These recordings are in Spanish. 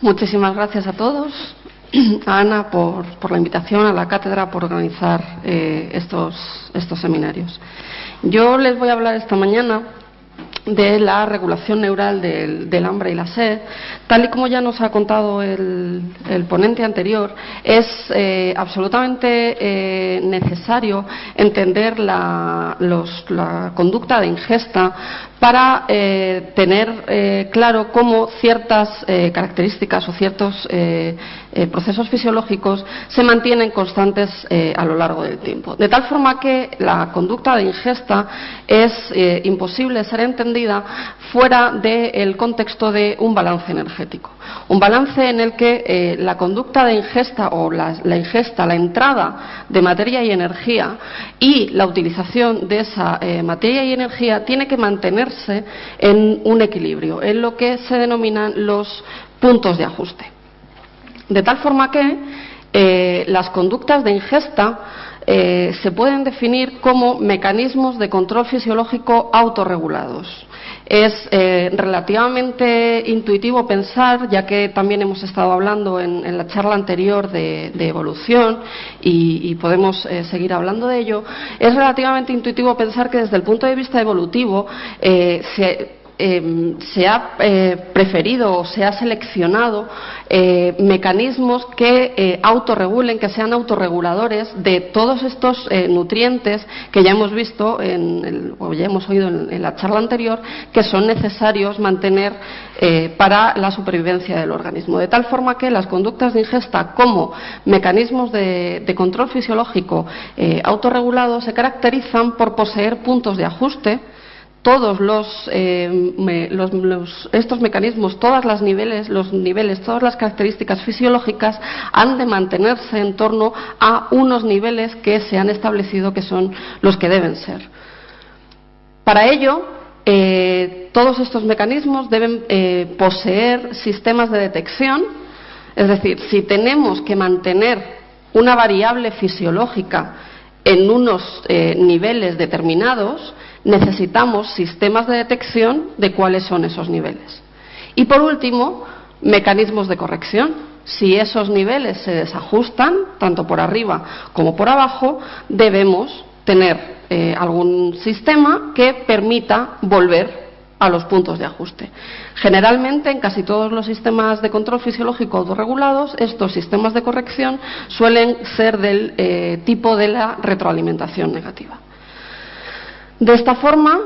Muchísimas gracias a todos, a Ana por la invitación, a la cátedra por organizar estos seminarios. Yo les voy a hablar esta mañana de la regulación neural del hambre y la sed. Tal y como ya nos ha contado el ponente anterior, es absolutamente necesario entender la conducta de ingesta para tener claro cómo ciertas características o ciertos procesos fisiológicos se mantienen constantes a lo largo del tiempo. De tal forma que la conducta de ingesta es imposible ser entendida fuera del contexto de un balance energético. Un balance en el que la conducta de ingesta o la ingesta, la entrada de materia y energía y la utilización de esa materia y energía tiene que mantenerse en un equilibrio, en lo que se denominan los puntos de ajuste. De tal forma que las conductas de ingesta se pueden definir como mecanismos de control fisiológico autorregulados. Es relativamente intuitivo pensar, ya que también hemos estado hablando en la charla anterior de evolución y podemos seguir hablando de ello, es relativamente intuitivo pensar que desde el punto de vista evolutivo se ha preferido o se ha seleccionado mecanismos que autorregulen, que sean autorreguladores de todos estos nutrientes que ya hemos visto o ya hemos oído en la charla anterior, que son necesarios mantener para la supervivencia del organismo. De tal forma que las conductas de ingesta como mecanismos de control fisiológico autorregulados se caracterizan por poseer puntos de ajuste. Todos estos mecanismos, todas las niveles, todas las características fisiológicas han de mantenerse en torno a unos niveles que se han establecido que son los que deben ser. Para ello, todos estos mecanismos deben poseer sistemas de detección, es decir, si tenemos que mantener una variable fisiológica en unos niveles determinados, necesitamos sistemas de detección de cuáles son esos niveles. Y por último, mecanismos de corrección. Si esos niveles se desajustan, tanto por arriba como por abajo, debemos tener algún sistema que permita volver a los puntos de ajuste. Generalmente, en casi todos los sistemas de control fisiológico autorregulados, estos sistemas de corrección suelen ser del tipo de la retroalimentación negativa. De esta forma,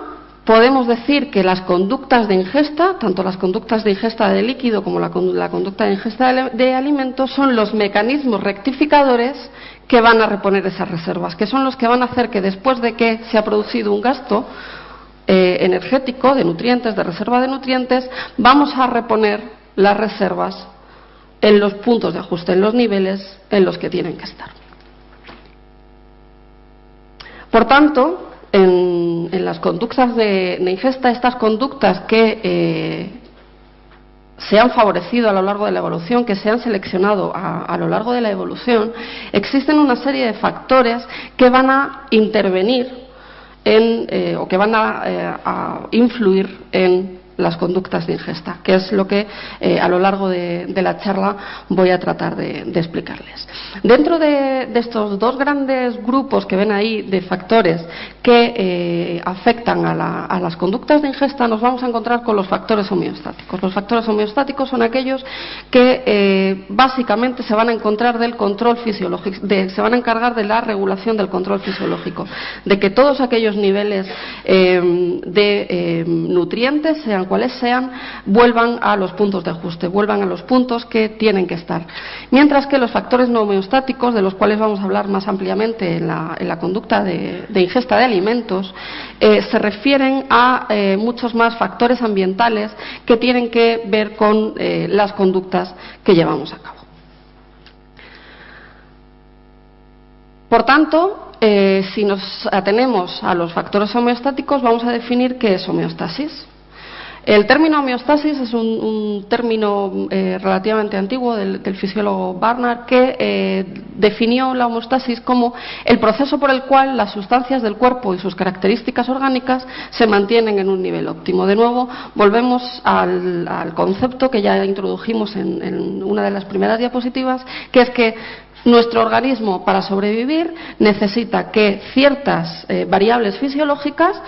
podemos decir que las conductas de ingesta, tanto las conductas de ingesta de líquido como la conducta de ingesta de alimentos, son los mecanismos rectificadores que van a reponer esas reservas, que son los que van a hacer que después de que se ha producido un gasto energético de nutrientes, de reserva de nutrientes, vamos a reponer las reservas en los puntos de ajuste, en los niveles en los que tienen que estar. Por tanto, en las conductas de ingesta, estas conductas que se han favorecido a lo largo de la evolución, que se han seleccionado a lo largo de la evolución, existen una serie de factores que van a intervenir o que van a influir en las conductas de ingesta, que es lo que a lo largo de la charla voy a tratar de explicarles. Dentro de estos dos grandes grupos que ven ahí de factores que afectan a las conductas de ingesta, nos vamos a encontrar con los factores homeostáticos. Los factores homeostáticos son aquellos que básicamente se van a encontrar del control fisiológico, se van a encargar de la regulación del control fisiológico, de que todos aquellos niveles de nutrientes, sean cuales sean, vuelvan a los puntos de ajuste, vuelvan a los puntos que tienen que estar. Mientras que los factores no homeostáticos, de los cuales vamos a hablar más ampliamente en la conducta de ingesta de alimentos, se refieren a muchos más factores ambientales que tienen que ver con las conductas que llevamos a cabo. Por tanto, si nos atenemos a los factores homeostáticos, vamos a definir qué es homeostasis. El término homeostasis es un término relativamente antiguo del fisiólogo Barnard, que definió la homeostasis como el proceso por el cual las sustancias del cuerpo y sus características orgánicas se mantienen en un nivel óptimo. De nuevo, volvemos al concepto que ya introdujimos en una de las primeras diapositivas, que es que nuestro organismo, para sobrevivir, necesita que ciertas variables fisiológicas,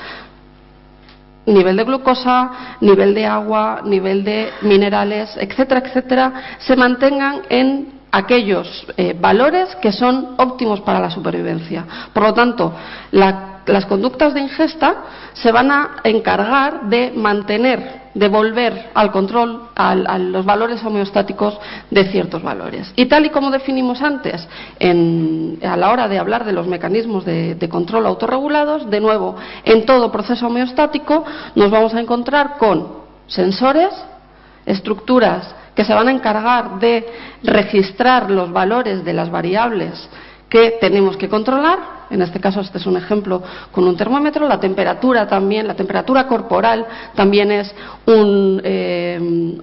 nivel de glucosa, nivel de agua, nivel de minerales, etcétera, etcétera, se mantengan en aquellos valores que son óptimos para la supervivencia. Por lo tanto, las conductas de ingesta se van a encargar de mantener, de volver al control, a los valores homeostáticos de ciertos valores. Y tal y como definimos antes, a la hora de hablar de los mecanismos de control autorregulados, de nuevo, en todo proceso homeostático nos vamos a encontrar con sensores, estructuras que se van a encargar de registrar los valores de las variables que tenemos que controlar. En este caso, este es un ejemplo con un termómetro. La temperatura también, la temperatura corporal también es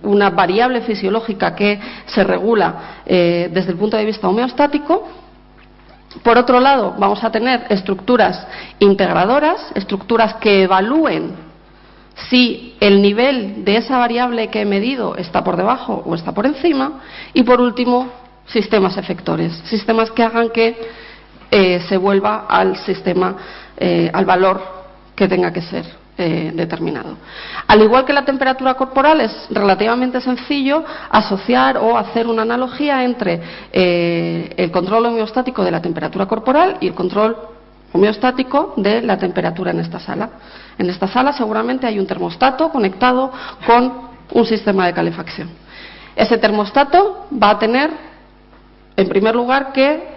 una variable fisiológica que se regula desde el punto de vista homeostático. Por otro lado, vamos a tener estructuras integradoras, estructuras que evalúen si el nivel de esa variable que he medido está por debajo o está por encima. Y por último, sistemas efectores, sistemas que hagan que se vuelva al sistema, al valor que tenga que ser determinado. Al igual que la temperatura corporal, es relativamente sencillo asociar o hacer una analogía entre el control homeostático de la temperatura corporal y el control homeostático de la temperatura en esta sala. En esta sala seguramente hay un termostato conectado con un sistema de calefacción. Ese termostato va a tener, en primer lugar, que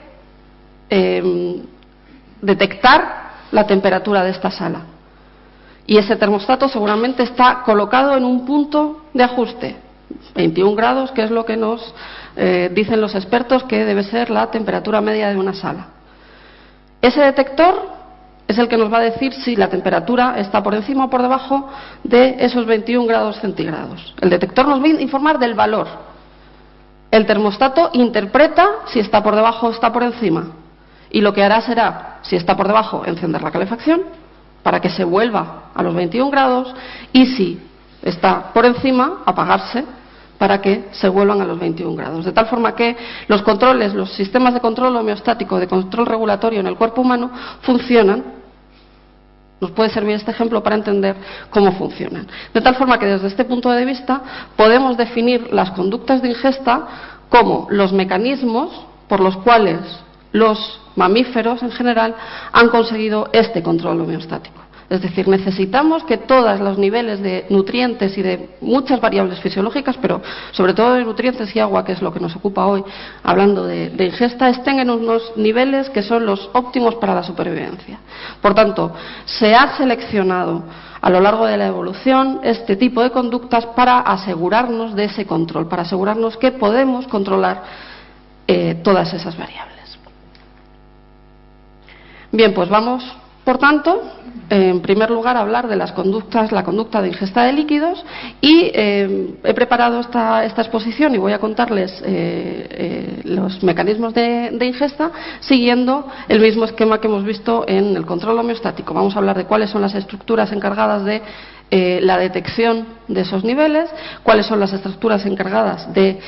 detectar la temperatura de esta sala. Y ese termostato seguramente está colocado en un punto de ajuste, 21 grados, que es lo que nos dicen los expertos que debe ser la temperatura media de una sala. Ese detector es el que nos va a decir si la temperatura está por encima o por debajo de esos 21 grados centígrados. El detector nos va a informar del valor. El termostato interpreta si está por debajo o está por encima. Y lo que hará será, si está por debajo, encender la calefacción para que se vuelva a los 21 grados, y si está por encima, apagarse para que se vuelvan a los 21 grados. De tal forma que los controles, los sistemas de control homeostático, de control regulatorio en el cuerpo humano funcionan. Nos puede servir este ejemplo para entender cómo funcionan. De tal forma que desde este punto de vista podemos definir las conductas de ingesta como los mecanismos por los cuales los mamíferos en general han conseguido este control homeostático. Es decir, necesitamos que todos los niveles de nutrientes y de muchas variables fisiológicas, pero sobre todo de nutrientes y agua, que es lo que nos ocupa hoy, hablando de ingesta, estén en unos niveles que son los óptimos para la supervivencia. Por tanto, se ha seleccionado a lo largo de la evolución este tipo de conductas para asegurarnos de ese control, para asegurarnos que podemos controlar todas esas variables. Bien, pues vamos, por tanto, en primer lugar a hablar de las conductas, la conducta de ingesta de líquidos, y he preparado esta exposición y voy a contarles los mecanismos de ingesta siguiendo el mismo esquema que hemos visto en el control homeostático. Vamos a hablar de cuáles son las estructuras encargadas de la detección de esos niveles, cuáles son las estructuras encargadas de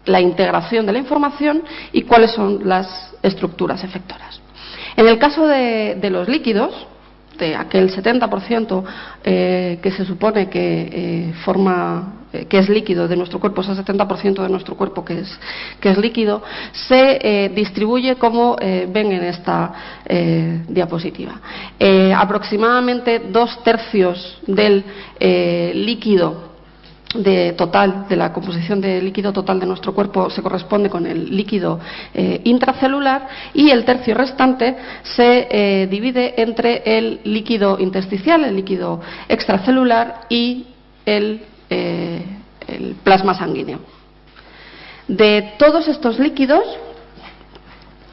la integración de la información y cuáles son las estructuras efectoras. En el caso de los líquidos, de aquel 70% que se supone que que es líquido de nuestro cuerpo, ese 70% de nuestro cuerpo que es líquido, se distribuye como ven en esta diapositiva. Aproximadamente 2/3 del líquido de la composición de líquido total de nuestro cuerpo se corresponde con el líquido intracelular, y el tercio restante se divide entre el líquido intersticial, el líquido extracelular y el plasma sanguíneo. De todos estos líquidos,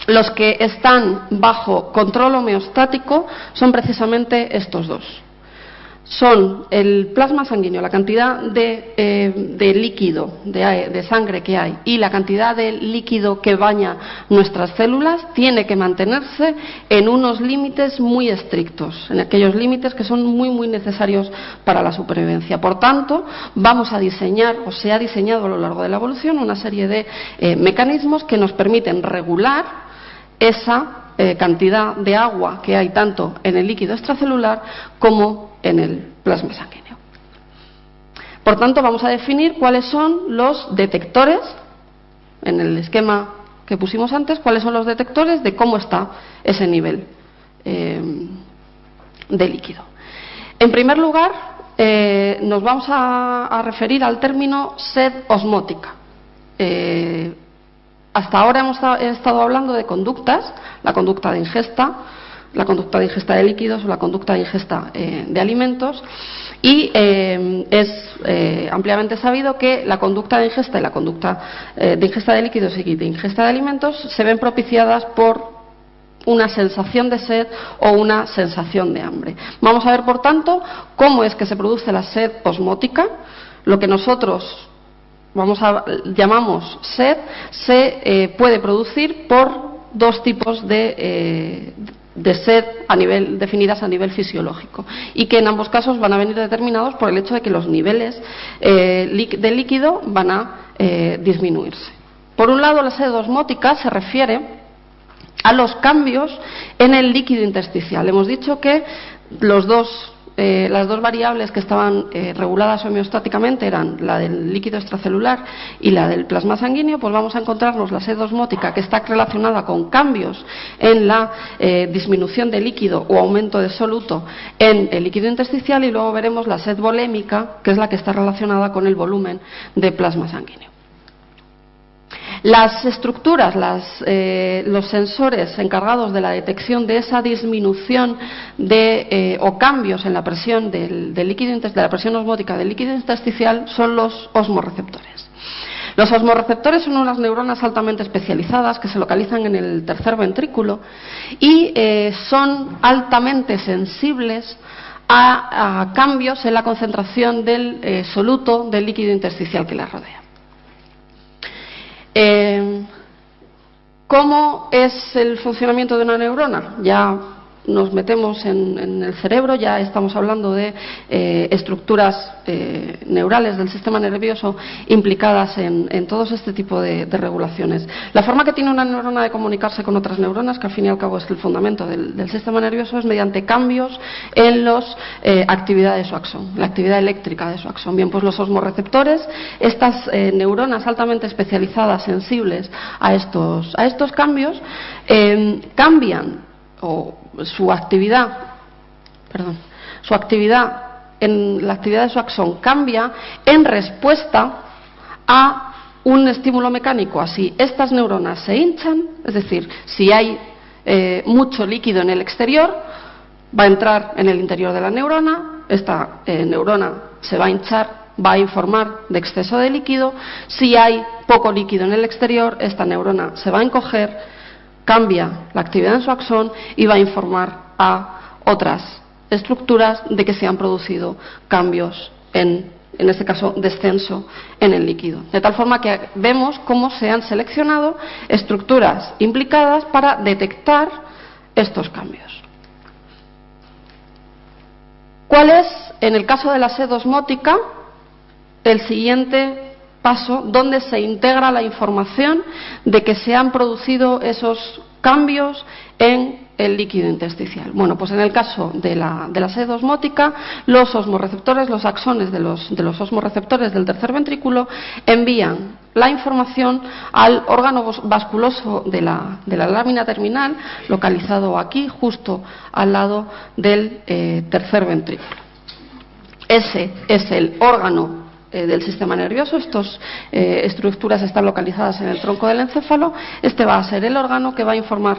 los que están bajo control homeostático son precisamente estos dos. son el plasma sanguíneo, la cantidad de líquido, de sangre que hay, y la cantidad de líquido que baña nuestras células, tiene que mantenerse en unos límites muy estrictos, en aquellos límites que son muy necesarios para la supervivencia. Por tanto, vamos a diseñar, o se ha diseñado a lo largo de la evolución, una serie de mecanismos que nos permiten regular esa cantidad de agua que hay tanto en el líquido extracelular como en el plasma sanguíneo. Por tanto, vamos a definir cuáles son los detectores, en el esquema que pusimos antes, cuáles son los detectores de cómo está ese nivel de líquido. En primer lugar, nos vamos a referir al término sed osmótica. Hasta ahora he estado hablando de conductas, la conducta de ingesta de líquidos o la conducta de ingesta de alimentos, y es ampliamente sabido que la conducta de ingesta y la conducta de ingesta de líquidos y de ingesta de alimentos se ven propiciadas por una sensación de sed o una sensación de hambre. Vamos a ver, por tanto, cómo es que se produce la sed osmótica. Lo que nosotros llamamos sed se puede producir por dos tipos de sed definidas a nivel fisiológico, y que en ambos casos van a venir determinados por el hecho de que los niveles de líquido van a disminuirse. Por un lado, la sed osmótica se refiere a los cambios en el líquido intersticial. Hemos dicho que las dos variables que estaban reguladas homeostáticamente eran la del líquido extracelular y la del plasma sanguíneo. Pues vamos a encontrarnos la sed osmótica, que está relacionada con cambios en la disminución de líquido o aumento de soluto en el líquido intersticial, y luego veremos la sed volémica, que es la que está relacionada con el volumen de plasma sanguíneo. Las estructuras, los sensores encargados de la detección de esa disminución o cambios en la presión de la presión osmótica del líquido intersticial son los osmorreceptores. Los osmorreceptores son unas neuronas altamente especializadas que se localizan en el tercer ventrículo y son altamente sensibles a cambios en la concentración del soluto del líquido intersticial que la rodea. ¿Cómo es el funcionamiento de una neurona? Ya nos metemos en el cerebro, ya estamos hablando de estructuras neurales del sistema nervioso implicadas en todos este tipo de regulaciones. La forma que tiene una neurona de comunicarse con otras neuronas, que al fin y al cabo es el fundamento del sistema nervioso, es mediante cambios en las actividades de su axón, la actividad eléctrica de su axón. Bien, pues los osmorreceptores, estas neuronas altamente especializadas, sensibles a estos cambios, cambian su actividad en la actividad de su axón cambia en respuesta a un estímulo mecánico. Así, estas neuronas se hinchan, es decir, si hay mucho líquido en el exterior, va a entrar en el interior de la neurona, esta neurona se va a hinchar, va a informar de exceso de líquido. Si hay poco líquido en el exterior, esta neurona se va a encoger, cambia la actividad en su axón y va a informar a otras estructuras de que se han producido cambios en este caso descenso en el líquido. De tal forma que vemos cómo se han seleccionado estructuras implicadas para detectar estos cambios. ¿Cuál es, en el caso de la sed osmótica, el siguiente paso donde se integra la información de que se han producido esos cambios en el líquido intersticial? Bueno, pues en el caso de la sed osmótica, los osmorreceptores, los axones de los osmorreceptores del tercer ventrículo envían la información al órgano vasculoso de la lámina terminal, localizado aquí, justo al lado del tercer ventrículo. Ese es el órgano del sistema nervioso. Estas estructuras están localizadas en el tronco del encéfalo. Este va a ser el órgano que va a informar,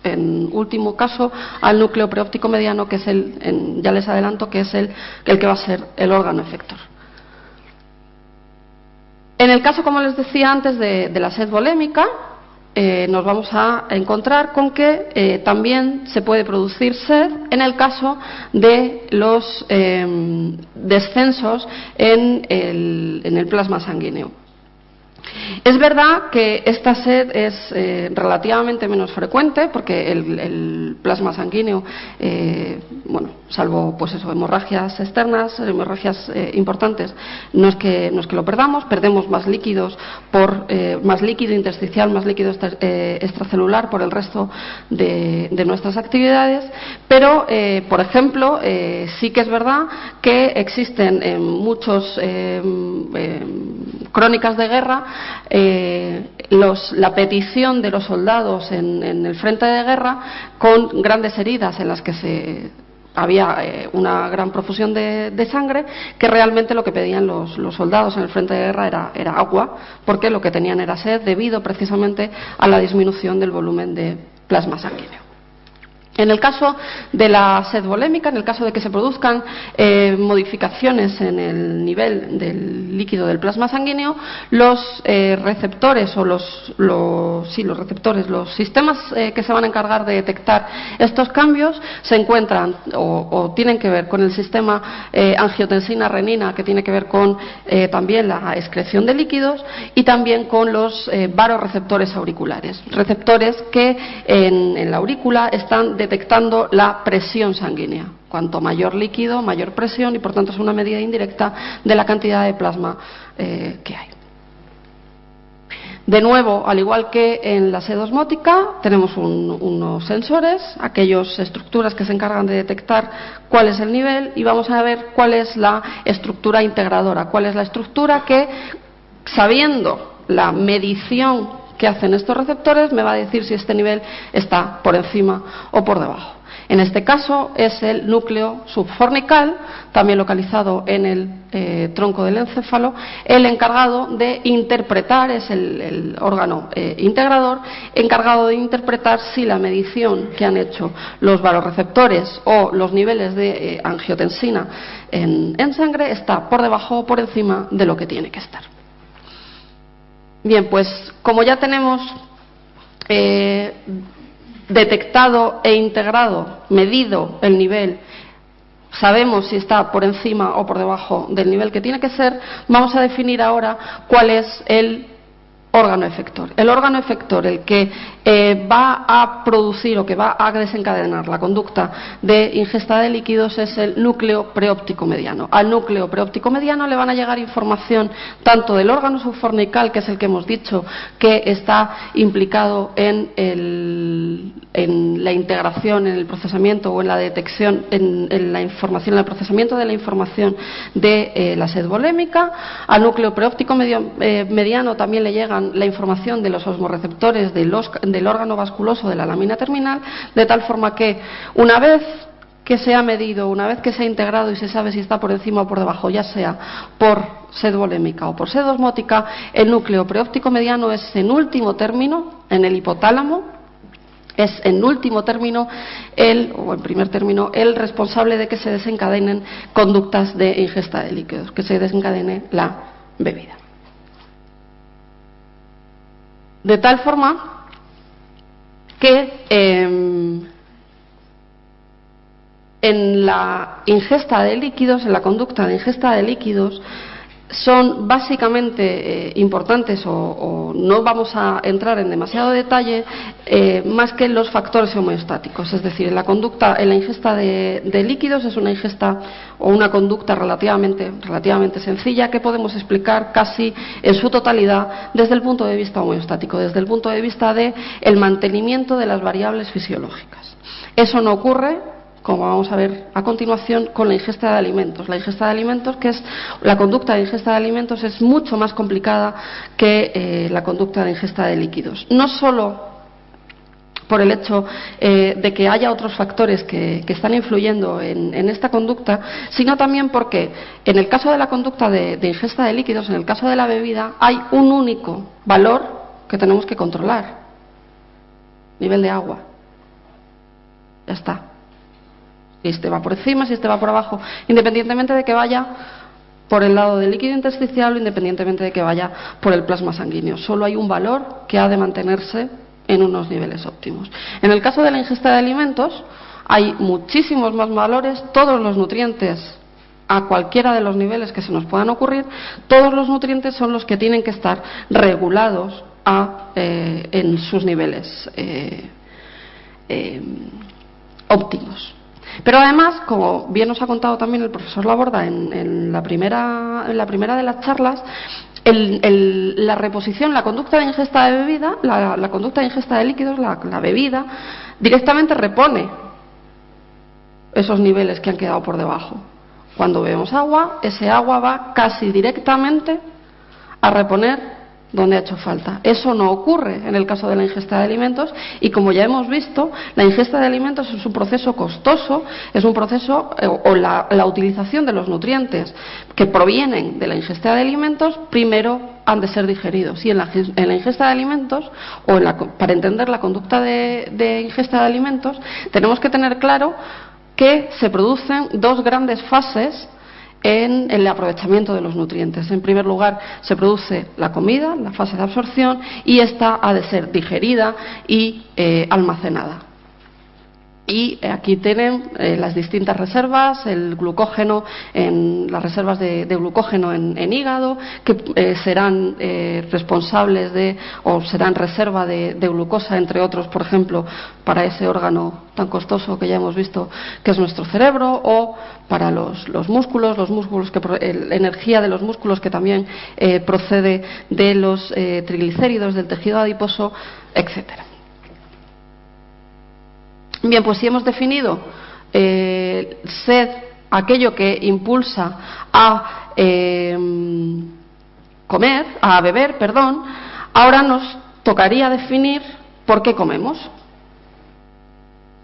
en último caso, al núcleo preóptico mediano, que es ya les adelanto que es el que va a ser el órgano efector. En el caso, como les decía antes, de la sed volémica, nos vamos a encontrar con que también se puede producir sed en el caso de los descensos en el plasma sanguíneo. Es verdad que esta sed es relativamente menos frecuente porque el plasma sanguíneo, bueno, salvo pues eso, hemorragias externas, hemorragias importantes, no es que lo perdemos más líquidos más líquido intersticial, más líquido extracelular por el resto de nuestras actividades, pero por ejemplo sí que es verdad que existen en muchos crónicas de guerra la petición de los soldados en el frente de guerra con grandes heridas en las que había una gran profusión de sangre, que realmente lo que pedían los soldados en el frente de guerra era agua, porque lo que tenían era sed debido precisamente a la disminución del volumen de plasma sanguíneo. En el caso de la sed volémica, en el caso de que se produzcan modificaciones en el nivel del líquido del plasma sanguíneo, los receptores o los sistemas que se van a encargar de detectar estos cambios se encuentran o tienen que ver con el sistema angiotensina-renina, que tiene que ver con también la excreción de líquidos, y también con los varoreceptores auriculares, receptores que en la aurícula están detectando la presión sanguínea. Cuanto mayor líquido, mayor presión, y por tanto es una medida indirecta de la cantidad de plasma que hay. De nuevo, al igual que en la sed osmótica, tenemos unos sensores, aquellas estructuras que se encargan de detectar cuál es el nivel, y vamos a ver cuál es la estructura integradora, cuál es la estructura que, sabiendo la medición que hacen estos receptores, me va a decir si este nivel está por encima o por debajo. En este caso es el núcleo subfornical, también localizado en el tronco del encéfalo, el encargado de interpretar, es el órgano integrador, encargado de interpretar si la medición que han hecho los varoreceptores o los niveles de angiotensina en sangre está por debajo o por encima de lo que tiene que estar. Bien, pues como ya tenemos detectado e integrado, medido el nivel, sabemos si está por encima o por debajo del nivel que tiene que ser, vamos a definir ahora cuál es el órgano efector. El órgano efector, el que va a producir o que va a desencadenar la conducta de ingesta de líquidos, es el núcleo preóptico mediano. Al núcleo preóptico mediano le van a llegar información tanto del órgano subfornical, que es el que hemos dicho que está implicado en la integración, en el procesamiento o en la detección, en la información, en el procesamiento de la información de la sed volémica. Al núcleo preóptico mediano también le llegan la información de los osmorreceptores del órgano vasculoso de la lámina terminal, de tal forma que una vez que se ha medido, una vez que se ha integrado y se sabe si está por encima o por debajo, ya sea por sed volémica o por sed osmótica, el núcleo preóptico mediano es en último término, en el hipotálamo, es en último término o en primer término el responsable de que se desencadenen conductas de ingesta de líquidos, que se desencadene la bebida. De tal forma que en la ingesta de líquidos, en la conducta de ingesta de líquidos, son básicamente importantes, o no vamos a entrar en demasiado detalle, más que los factores homeostáticos. Es decir, en la conducta, en la ingesta de líquidos es una ingesta o una conducta relativamente sencilla, que podemos explicar casi en su totalidad desde el punto de vista homeostático, desde el punto de vista de el mantenimiento de las variables fisiológicas. Eso no ocurre, como vamos a ver a continuación, con la ingesta de alimentos. La ingesta de alimentos, que es la conducta de ingesta de alimentos, es mucho más complicada que la conducta de ingesta de líquidos. No solo por el hecho de que haya otros factores que están influyendo en esta conducta, sino también porque en el caso de la conducta de ingesta de líquidos, en el caso de la bebida, hay un único valor que tenemos que controlar: nivel de agua. Ya está. Si este va por encima, si este va por abajo, independientemente de que vaya por el lado del líquido intersticial o independientemente de que vaya por el plasma sanguíneo. Solo hay un valor que ha de mantenerse en unos niveles óptimos. En el caso de la ingesta de alimentos, hay muchísimos más valores, todos los nutrientes, a cualquiera de los niveles que se nos puedan ocurrir, todos los nutrientes son los que tienen que estar regulados en sus niveles óptimos. Pero además, como bien nos ha contado también el profesor Laborda en la primera de las charlas, la reposición, la conducta de ingesta de bebida, la conducta de ingesta de líquidos, la bebida, directamente repone esos niveles que han quedado por debajo. Cuando bebemos agua, ese agua va casi directamente a reponer donde ha hecho falta. Eso no ocurre en el caso de la ingesta de alimentos y, como ya hemos visto, la ingesta de alimentos es un proceso costoso, es un proceso, la utilización de los nutrientes que provienen de la ingesta de alimentos, primero han de ser digeridos. Y en la ingesta de alimentos, para entender la conducta de ingesta de alimentos, tenemos que tener claro que se producen dos grandes fases en el aprovechamiento de los nutrientes. En primer lugar, se produce la comida, la fase de absorción, y esta ha de ser digerida y almacenada. Y aquí tienen las distintas reservas, el glucógeno, las reservas de glucógeno en hígado, que serán responsables o serán reserva de glucosa, entre otros, por ejemplo, para ese órgano tan costoso que ya hemos visto que es nuestro cerebro, o para los músculos, la energía de los músculos, que también procede de los triglicéridos, del tejido adiposo, etcétera. Bien, pues si hemos definido sed, aquello que impulsa a beber, ahora nos tocaría definir por qué comemos.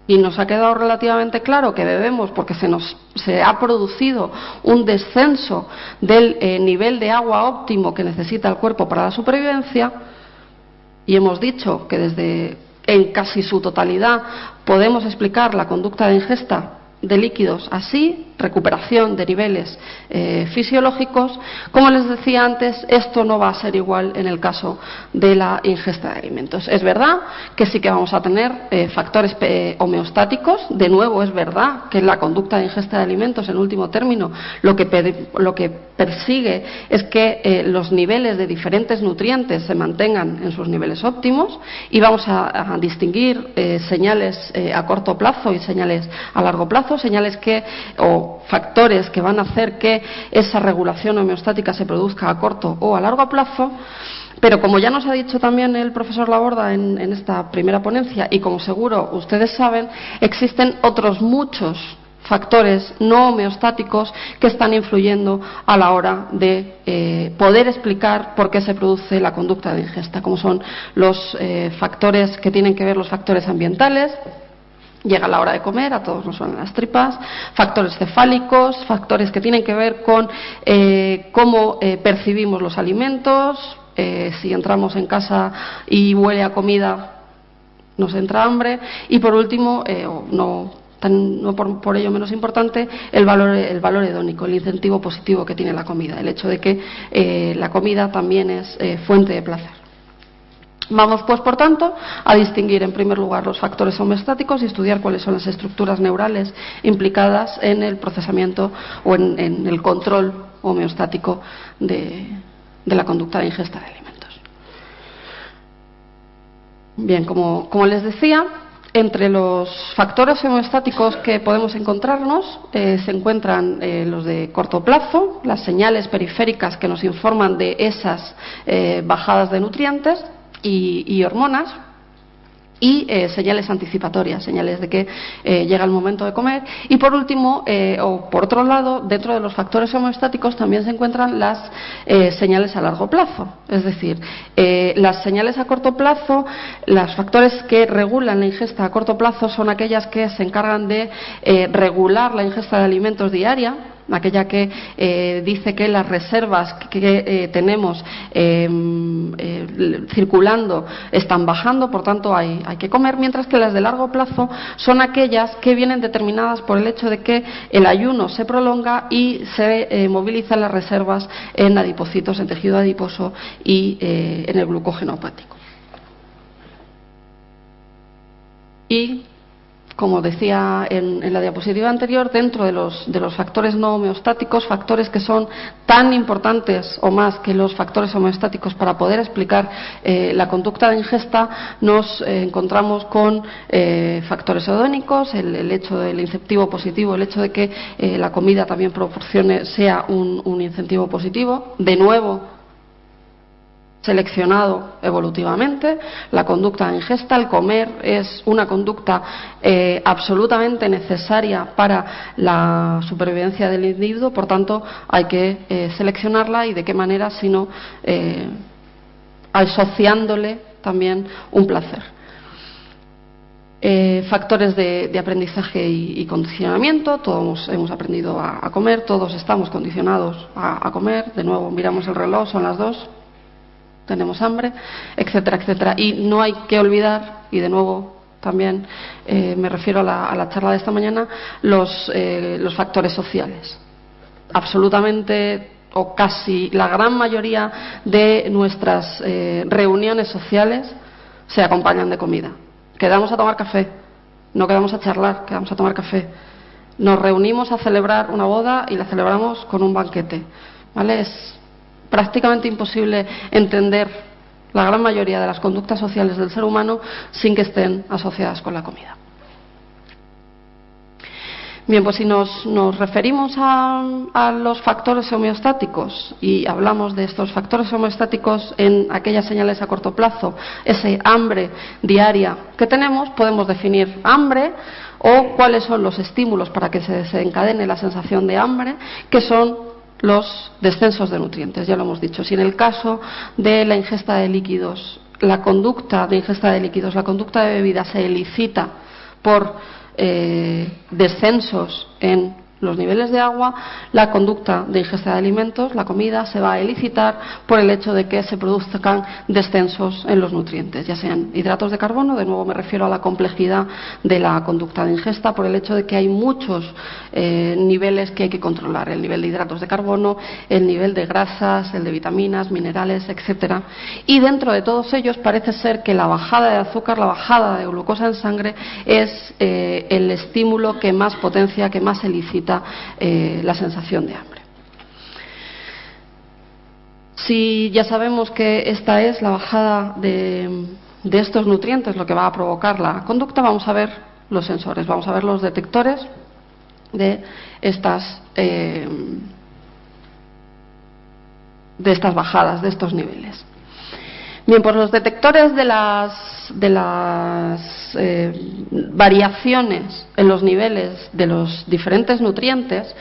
Y nos ha quedado relativamente claro que bebemos porque se ha producido un descenso del nivel de agua óptimo que necesita el cuerpo para la supervivencia, y hemos dicho que en casi su totalidad podemos explicar la conducta de ingesta de líquidos así, recuperación de niveles fisiológicos. Como les decía antes, esto no va a ser igual en el caso de la ingesta de alimentos. Es verdad que sí que vamos a tener factores homeostáticos. De nuevo, es verdad que la conducta de ingesta de alimentos, en último término, lo que persigue es que los niveles de diferentes nutrientes se mantengan en sus niveles óptimos, y vamos a distinguir señales a corto plazo y señales a largo plazo, señales o factores que van a hacer que esa regulación homeostática se produzca a corto o a largo plazo. Pero, como ya nos ha dicho también el profesor Laborda en esta primera ponencia, y como seguro ustedes saben, existen otros muchos factores no homeostáticos que están influyendo a la hora de poder explicar por qué se produce la conducta de ingesta, como son los factores que tienen que ver, los factores ambientales. Llega la hora de comer, a todos nos suenan las tripas, factores cefálicos, factores que tienen que ver con cómo percibimos los alimentos, si entramos en casa y huele a comida, nos entra hambre, y por último, no por ello menos importante, el valor hedónico, el incentivo positivo que tiene la comida, el hecho de que la comida también es fuente de placer. Vamos, pues, por tanto, a distinguir en primer lugar los factores homeostáticos y estudiar cuáles son las estructuras neurales implicadas en el procesamiento o en el control homeostático de la conducta de ingesta de alimentos. Bien, como les decía, entre los factores homeostáticos que podemos encontrarnos se encuentran los de corto plazo, las señales periféricas que nos informan de esas bajadas de nutrientes y hormonas, y señales anticipatorias, señales de que llega el momento de comer. Y por último, o por otro lado, dentro de los factores homeostáticos también se encuentran las señales a largo plazo. Es decir, las señales a corto plazo, los factores que regulan la ingesta a corto plazo son aquellas que se encargan de regular la ingesta de alimentos diaria, aquella que dice que las reservas que tenemos circulando están bajando, por tanto hay que comer, mientras que las de largo plazo son aquellas que vienen determinadas por el hecho de que el ayuno se prolonga y se movilizan las reservas en adipocitos, en tejido adiposo y en el glucógeno hepático. Y, como decía en la diapositiva anterior, dentro de los factores no homeostáticos, factores que son tan importantes o más que los factores homeostáticos para poder explicar la conducta de ingesta, nos encontramos con factores hedónicos, el hecho del incentivo positivo, el hecho de que la comida también sea un incentivo positivo, de nuevo seleccionado evolutivamente. La conducta de ingesta, el comer, es una conducta absolutamente necesaria para la supervivencia del individuo, por tanto hay que seleccionarla, y de qué manera sino asociándole también un placer. Factores de aprendizaje y condicionamiento. Todos hemos aprendido a comer, todos estamos condicionados a comer. De nuevo miramos el reloj, son las 2, tenemos hambre, etcétera, etcétera. Y no hay que olvidar, y de nuevo también me refiero a la charla de esta mañana, los factores sociales. Absolutamente, o casi la gran mayoría de nuestras reuniones sociales se acompañan de comida. Quedamos a tomar café, no quedamos a charlar, quedamos a tomar café. Nos reunimos a celebrar una boda y la celebramos con un banquete, ¿vale? Es prácticamente imposible entender la gran mayoría de las conductas sociales del ser humano sin que estén asociadas con la comida. Bien, pues si nos referimos a los factores homeostáticos y hablamos de estos factores homeostáticos en aquellas señales a corto plazo, ese hambre diaria que tenemos, podemos definir hambre o cuáles son los estímulos para que se desencadene la sensación de hambre, que son los descensos de nutrientes, ya lo hemos dicho. Si en el caso de la ingesta de líquidos, la conducta de ingesta de líquidos, la conducta de bebida se elicita por descensos en los niveles de agua, la conducta de ingesta de alimentos, la comida, se va a elicitar por el hecho de que se produzcan descensos en los nutrientes, ya sean hidratos de carbono. De nuevo me refiero a la complejidad de la conducta de ingesta, por el hecho de que hay muchos niveles que hay que controlar: el nivel de hidratos de carbono, el nivel de grasas, el de vitaminas, minerales, etcétera. Y dentro de todos ellos parece ser que la bajada de azúcar, la bajada de glucosa en sangre es el estímulo que más potencia, que más elicita la sensación de hambre. Si ya sabemos que esta es la bajada de estos nutrientes lo que va a provocar la conducta, vamos a ver los sensores, vamos a ver los detectores de estas bajadas, de estos niveles. Bien, pues los detectores de las variaciones en los niveles de los diferentes nutrientes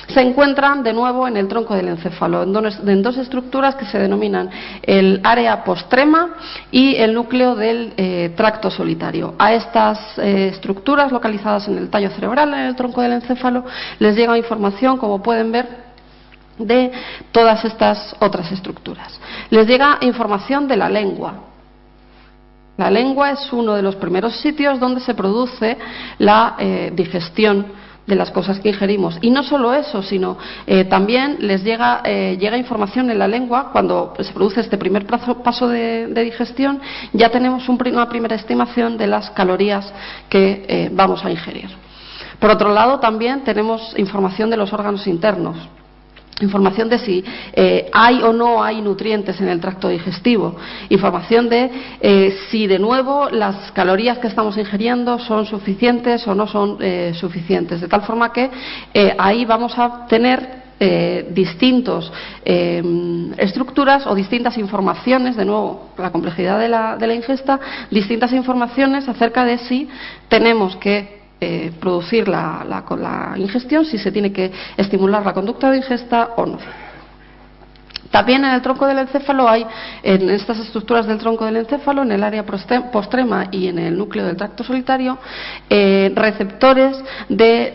se encuentran de nuevo en el tronco del encéfalo, en dos estructuras que se denominan el área postrema y el núcleo del tracto solitario. A estas estructuras localizadas en el tallo cerebral, en el tronco del encéfalo, les llega información, como pueden ver, de todas estas otras estructuras. Les llega información de la lengua. La lengua es uno de los primeros sitios donde se produce la digestión de las cosas que ingerimos. Y no solo eso, sino también les llega información en la lengua. Cuando se produce este primer paso de digestión, ya tenemos una primera estimación de las calorías que vamos a ingerir. Por otro lado, también tenemos información de los órganos internos. Información de si hay o no hay nutrientes en el tracto digestivo, información de si de nuevo las calorías que estamos ingiriendo son suficientes o no son suficientes, de tal forma que ahí vamos a tener distintas estructuras o distintas informaciones, de nuevo la complejidad de la ingesta, distintas informaciones acerca de si tenemos que producir la ingestión, si se tiene que estimular la conducta de ingesta o no. También en el tronco del encéfalo hay, en estas estructuras del tronco del encéfalo, en el área postrema y en el núcleo del tracto solitario, receptores de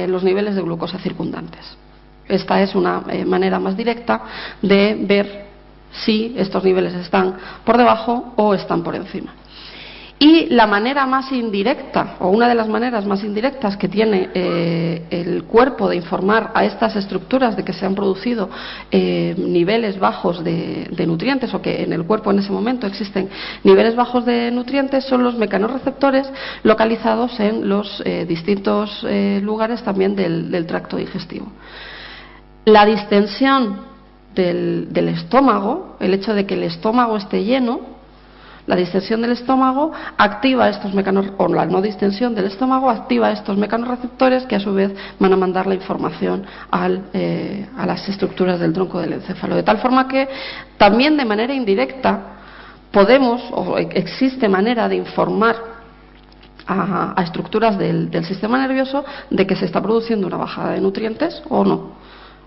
los niveles de glucosa circundantes. Esta es una manera más directa de ver si estos niveles están por debajo o están por encima. Y la manera más indirecta, o una de las maneras más indirectas que tiene el cuerpo de informar a estas estructuras de que se han producido niveles bajos de nutrientes, o que en el cuerpo en ese momento existen niveles bajos de nutrientes, son los mecanorreceptores localizados en los distintos lugares también del tracto digestivo. La distensión del estómago, el hecho de que el estómago esté lleno, la distensión del estómago activa estos o la no distensión del estómago activa estos mecanorreceptores que a su vez van a mandar la información a las estructuras del tronco del encéfalo. De tal forma que también de manera indirecta podemos, o existe manera de informar a estructuras del sistema nervioso de que se está produciendo una bajada de nutrientes o no.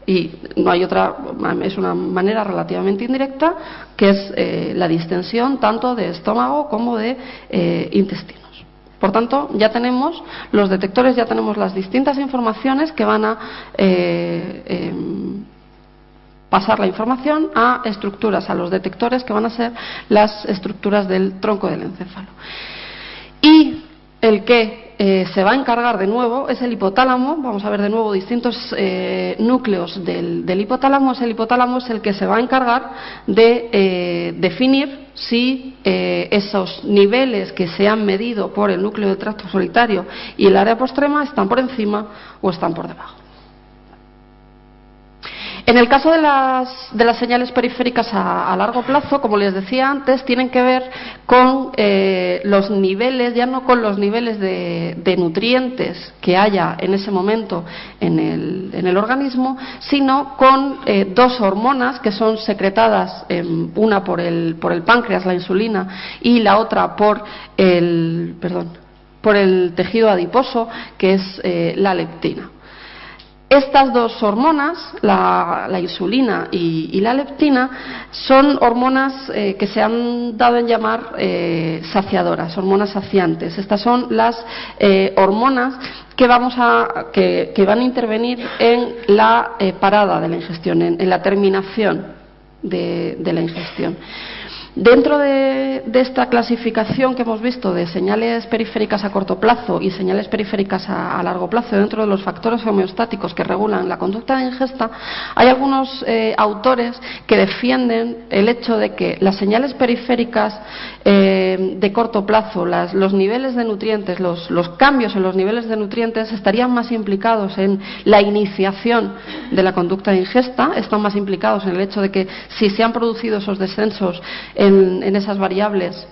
Y no hay otra, es una manera relativamente indirecta, que es la distensión tanto de estómago como de intestinos. Por tanto, ya tenemos los detectores, ya tenemos las distintas informaciones que van a pasar la información a estructuras, a los detectores que van a ser las estructuras del tronco del encéfalo. Y el que se va a encargar de nuevo es el hipotálamo. Vamos a ver de nuevo distintos núcleos del hipotálamo. El hipotálamo es el que se va a encargar de definir si esos niveles que se han medido por el núcleo del tracto solitario y el área postrema están por encima o están por debajo. En el caso de las señales periféricas a largo plazo, como les decía antes, tienen que ver con los niveles, ya no con los niveles de nutrientes que haya en ese momento en el organismo, sino con dos hormonas que son secretadas, una por el páncreas, la insulina, y la otra por el tejido adiposo, que es la leptina. Estas dos hormonas, la insulina y la leptina, son hormonas que se han dado en llamar saciadoras, hormonas saciantes. Estas son las hormonas que van a intervenir en la parada de la ingestión, en la terminación de la ingestión. Dentro de esta clasificación que hemos visto de señales periféricas a corto plazo y señales periféricas a largo plazo, dentro de los factores homeostáticos que regulan la conducta de ingesta, hay algunos autores que defienden el hecho de que las señales periféricas de corto plazo, los niveles de nutrientes, los cambios en los niveles de nutrientes estarían más implicados en la iniciación de la conducta de ingesta, están más implicados en el hecho de que si se han producido esos descensos en esas variables,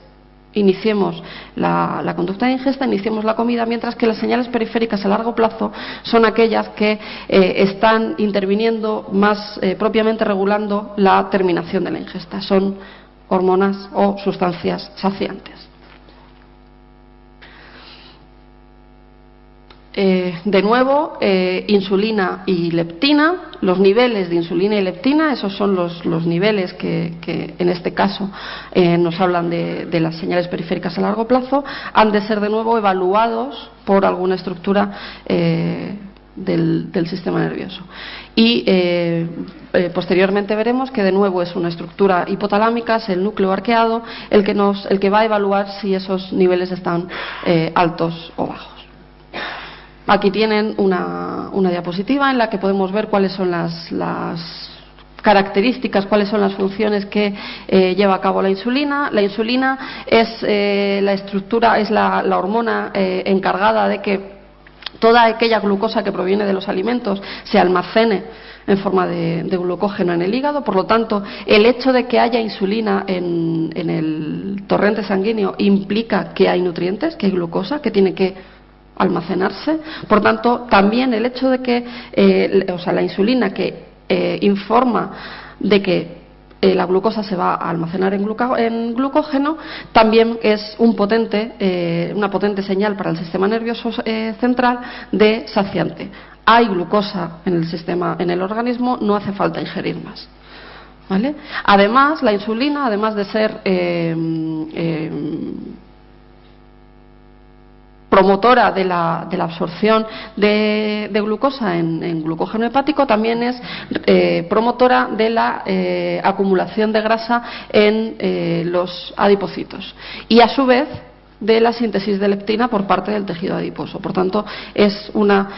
iniciemos la conducta de ingesta, iniciemos la comida, mientras que las señales periféricas a largo plazo son aquellas que están interviniendo más propiamente regulando la terminación de la ingesta. Son hormonas o sustancias saciantes. De nuevo, insulina y leptina. Los niveles de insulina y leptina, esos son los niveles que en este caso nos hablan de las señales periféricas a largo plazo, han de ser de nuevo evaluados por alguna estructura del sistema nervioso. Y posteriormente veremos que de nuevo es una estructura hipotalámica, es el núcleo arqueado, el que va a evaluar si esos niveles están altos o bajos. Aquí tienen una diapositiva en la que podemos ver cuáles son las características, cuáles son las funciones que lleva a cabo la insulina. La insulina es la estructura, es la hormona encargada de que toda aquella glucosa que proviene de los alimentos se almacene en forma de glucógeno en el hígado. Por lo tanto, el hecho de que haya insulina en el torrente sanguíneo implica que hay nutrientes, que hay glucosa, que tiene que almacenarse. Por tanto, también el hecho de que la insulina que informa de que la glucosa se va a almacenar en glucógeno, también es una potente señal para el sistema nervioso central de saciante. Hay glucosa en el organismo, no hace falta ingerir más. ¿Vale? Además, la insulina, además de ser promotora de la absorción de glucosa en glucógeno hepático, también es promotora de la acumulación de grasa en los adipocitos. Y a su vez de la síntesis de leptina por parte del tejido adiposo. Por tanto, es una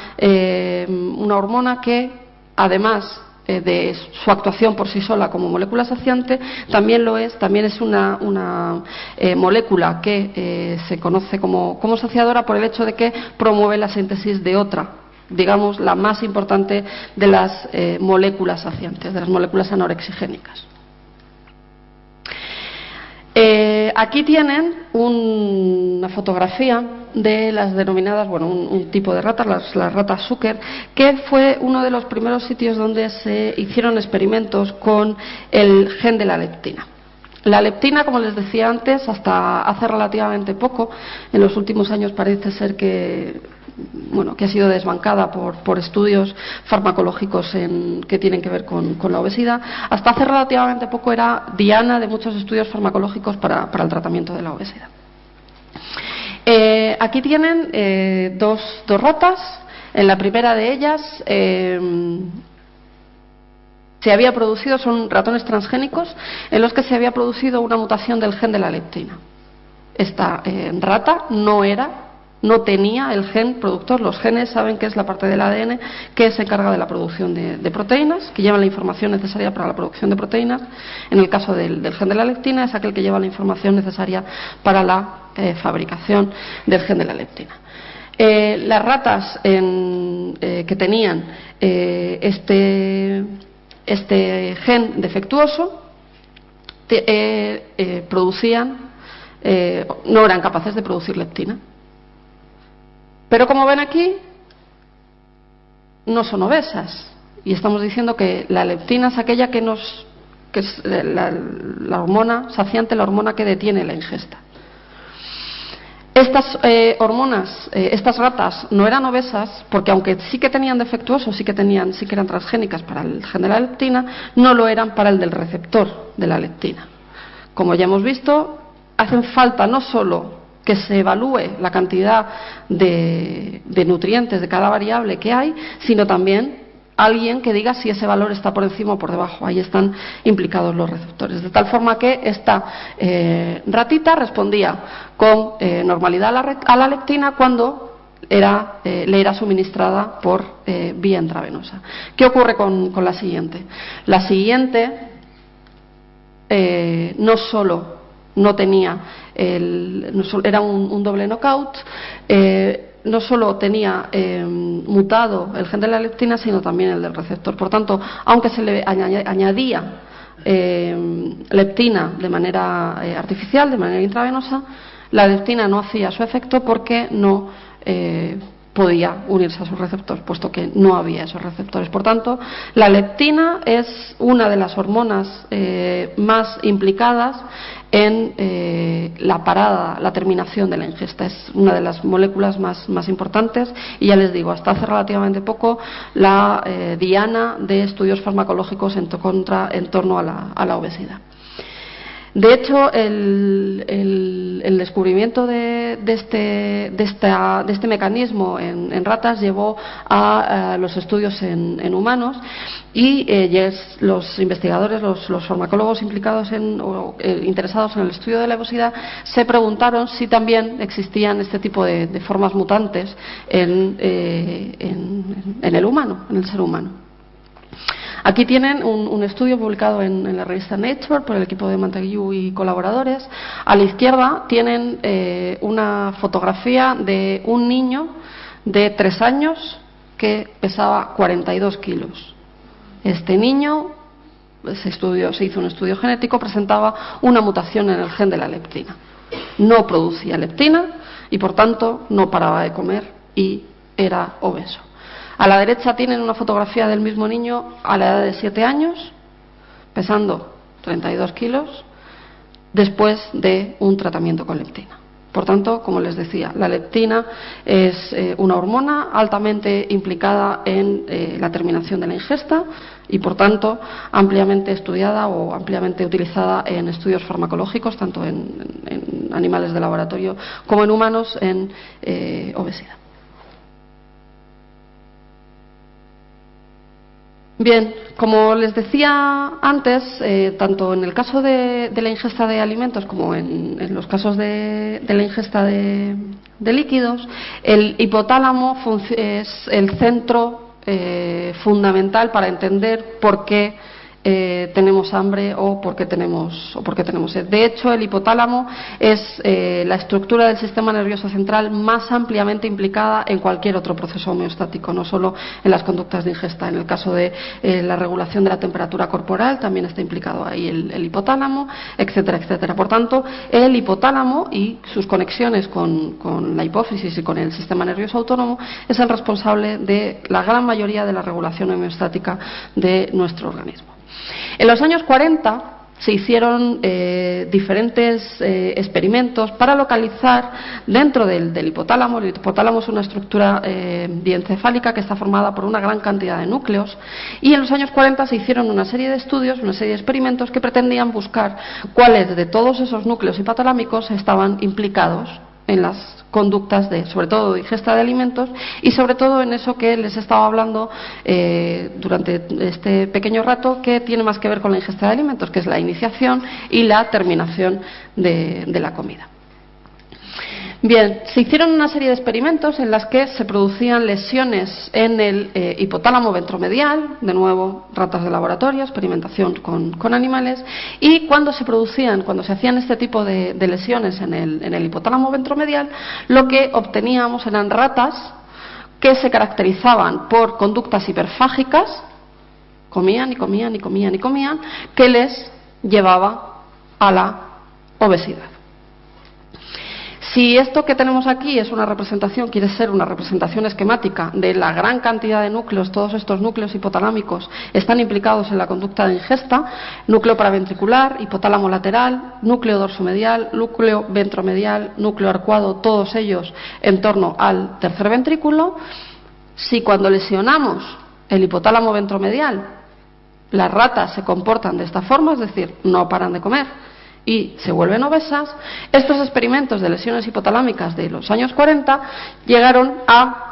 hormona que, además de su actuación por sí sola como molécula saciante, también es una molécula que se conoce como saciadora por el hecho de que promueve la síntesis de otra, digamos, la más importante de las moléculas saciantes, de las moléculas anorexigénicas. Aquí tienen una fotografía de las denominadas, un tipo de ratas, las ratas Zucker, que fue uno de los primeros sitios donde se hicieron experimentos con el gen de la leptina. La leptina, como les decía antes, hasta hace relativamente poco, en los últimos años parece ser que ha sido desbancada por estudios farmacológicos que tienen que ver con la obesidad. Hasta hace relativamente poco era diana de muchos estudios farmacológicos para el tratamiento de la obesidad. Aquí tienen dos ratas. En la primera de ellas se había producido, son ratones transgénicos en los que se había producido una mutación del gen de la leptina. Esta rata no tenía el gen productor. Los genes saben que es la parte del ADN que se encarga de la producción de proteínas, que llevan la información necesaria para la producción de proteínas. En el caso del gen de la leptina, es aquel que lleva la información necesaria para la fabricación del gen de la leptina. Las ratas que tenían este gen defectuoso no eran capaces de producir leptina. Pero como ven aquí, no son obesas. Y estamos diciendo que la leptina es aquella que es la hormona saciante, la hormona que detiene la ingesta. Estas hormonas, estas ratas no eran obesas porque, aunque sí que tenían defectuosos, sí que eran transgénicas para el gen de la leptina, no lo eran para el del receptor de la leptina. Como ya hemos visto, hacen falta no solo que se evalúe la cantidad de nutrientes de cada variable que hay, sino también alguien que diga si ese valor está por encima o por debajo. Ahí están implicados los receptores. De tal forma que esta ratita respondía con normalidad a la leptina cuando le era suministrada por vía intravenosa. ¿Qué ocurre con la siguiente? La siguiente no solo no tenía era un doble knockout, no solo tenía mutado el gen de la leptina, sino también el del receptor. Por tanto, aunque se le añadía leptina de manera artificial, de manera intravenosa, la leptina no hacía su efecto porque no podía unirse a su receptor, puesto que no había esos receptores. Por tanto, la leptina es una de las hormonas más implicadas en la terminación de la ingesta. Es una de las moléculas más importantes y, ya les digo, hasta hace relativamente poco la diana de estudios farmacológicos en torno a la obesidad. De hecho, el descubrimiento de este mecanismo en ratas llevó a los estudios en humanos y los investigadores, los farmacólogos implicados interesados en el estudio de la obesidad se preguntaron si también existían este tipo de formas mutantes en el humano, en el ser humano. Aquí tienen un estudio publicado en la revista Nature por el equipo de Montague y colaboradores. A la izquierda tienen una fotografía de un niño de 3 años que pesaba 42 kilos. Este niño, se hizo un estudio genético, presentaba una mutación en el gen de la leptina. No producía leptina y, por tanto, no paraba de comer y era obeso. A la derecha tienen una fotografía del mismo niño a la edad de 7 años, pesando 32 kilos, después de un tratamiento con leptina. Por tanto, como les decía, la leptina es una hormona altamente implicada en la terminación de la ingesta y, por tanto, ampliamente estudiada o ampliamente utilizada en estudios farmacológicos, tanto en animales de laboratorio como en humanos en obesidad. Bien, como les decía antes, tanto en el caso de la ingesta de alimentos como en los casos de la ingesta de líquidos, el hipotálamo es el centro fundamental para entender por qué tenemos hambre o por qué tenemos sed. De hecho, el hipotálamo es la estructura del sistema nervioso central más ampliamente implicada en cualquier otro proceso homeostático, no solo en las conductas de ingesta. En el caso de la regulación de la temperatura corporal también está implicado ahí el hipotálamo, etcétera, etcétera. Por tanto, el hipotálamo y sus conexiones con la hipófisis y con el sistema nervioso autónomo es el responsable de la gran mayoría de la regulación homeostática de nuestro organismo. En los años 40 se hicieron diferentes experimentos para localizar dentro del hipotálamo. El hipotálamo es una estructura diencefálica que está formada por una gran cantidad de núcleos, y en los años 40 se hicieron una serie de estudios, una serie de experimentos que pretendían buscar cuáles de todos esos núcleos hipotalámicos estaban implicados en las conductas sobre todo de ingesta de alimentos, y sobre todo en eso que les estaba hablando durante este pequeño rato, que tiene más que ver con la ingesta de alimentos, que es la iniciación y la terminación de la comida. Bien, se hicieron una serie de experimentos en las que se producían lesiones en el hipotálamo ventromedial, de nuevo ratas de laboratorio, experimentación con animales, y cuando se hacían este tipo de lesiones en el hipotálamo ventromedial, lo que obteníamos eran ratas que se caracterizaban por conductas hiperfágicas, comían y comían y comían y comían, que les llevaba a la obesidad. Si esto que tenemos aquí es una representación, quiere ser una representación esquemática de la gran cantidad de núcleos, todos estos núcleos hipotalámicos están implicados en la conducta de ingesta: núcleo paraventricular, hipotálamo lateral, núcleo dorsomedial, núcleo ventromedial, núcleo arcuado, todos ellos en torno al tercer ventrículo. Si cuando lesionamos el hipotálamo ventromedial las ratas se comportan de esta forma, es decir, no paran de comer y se vuelven obesas, estos experimentos de lesiones hipotalámicas de los años 40 llegaron a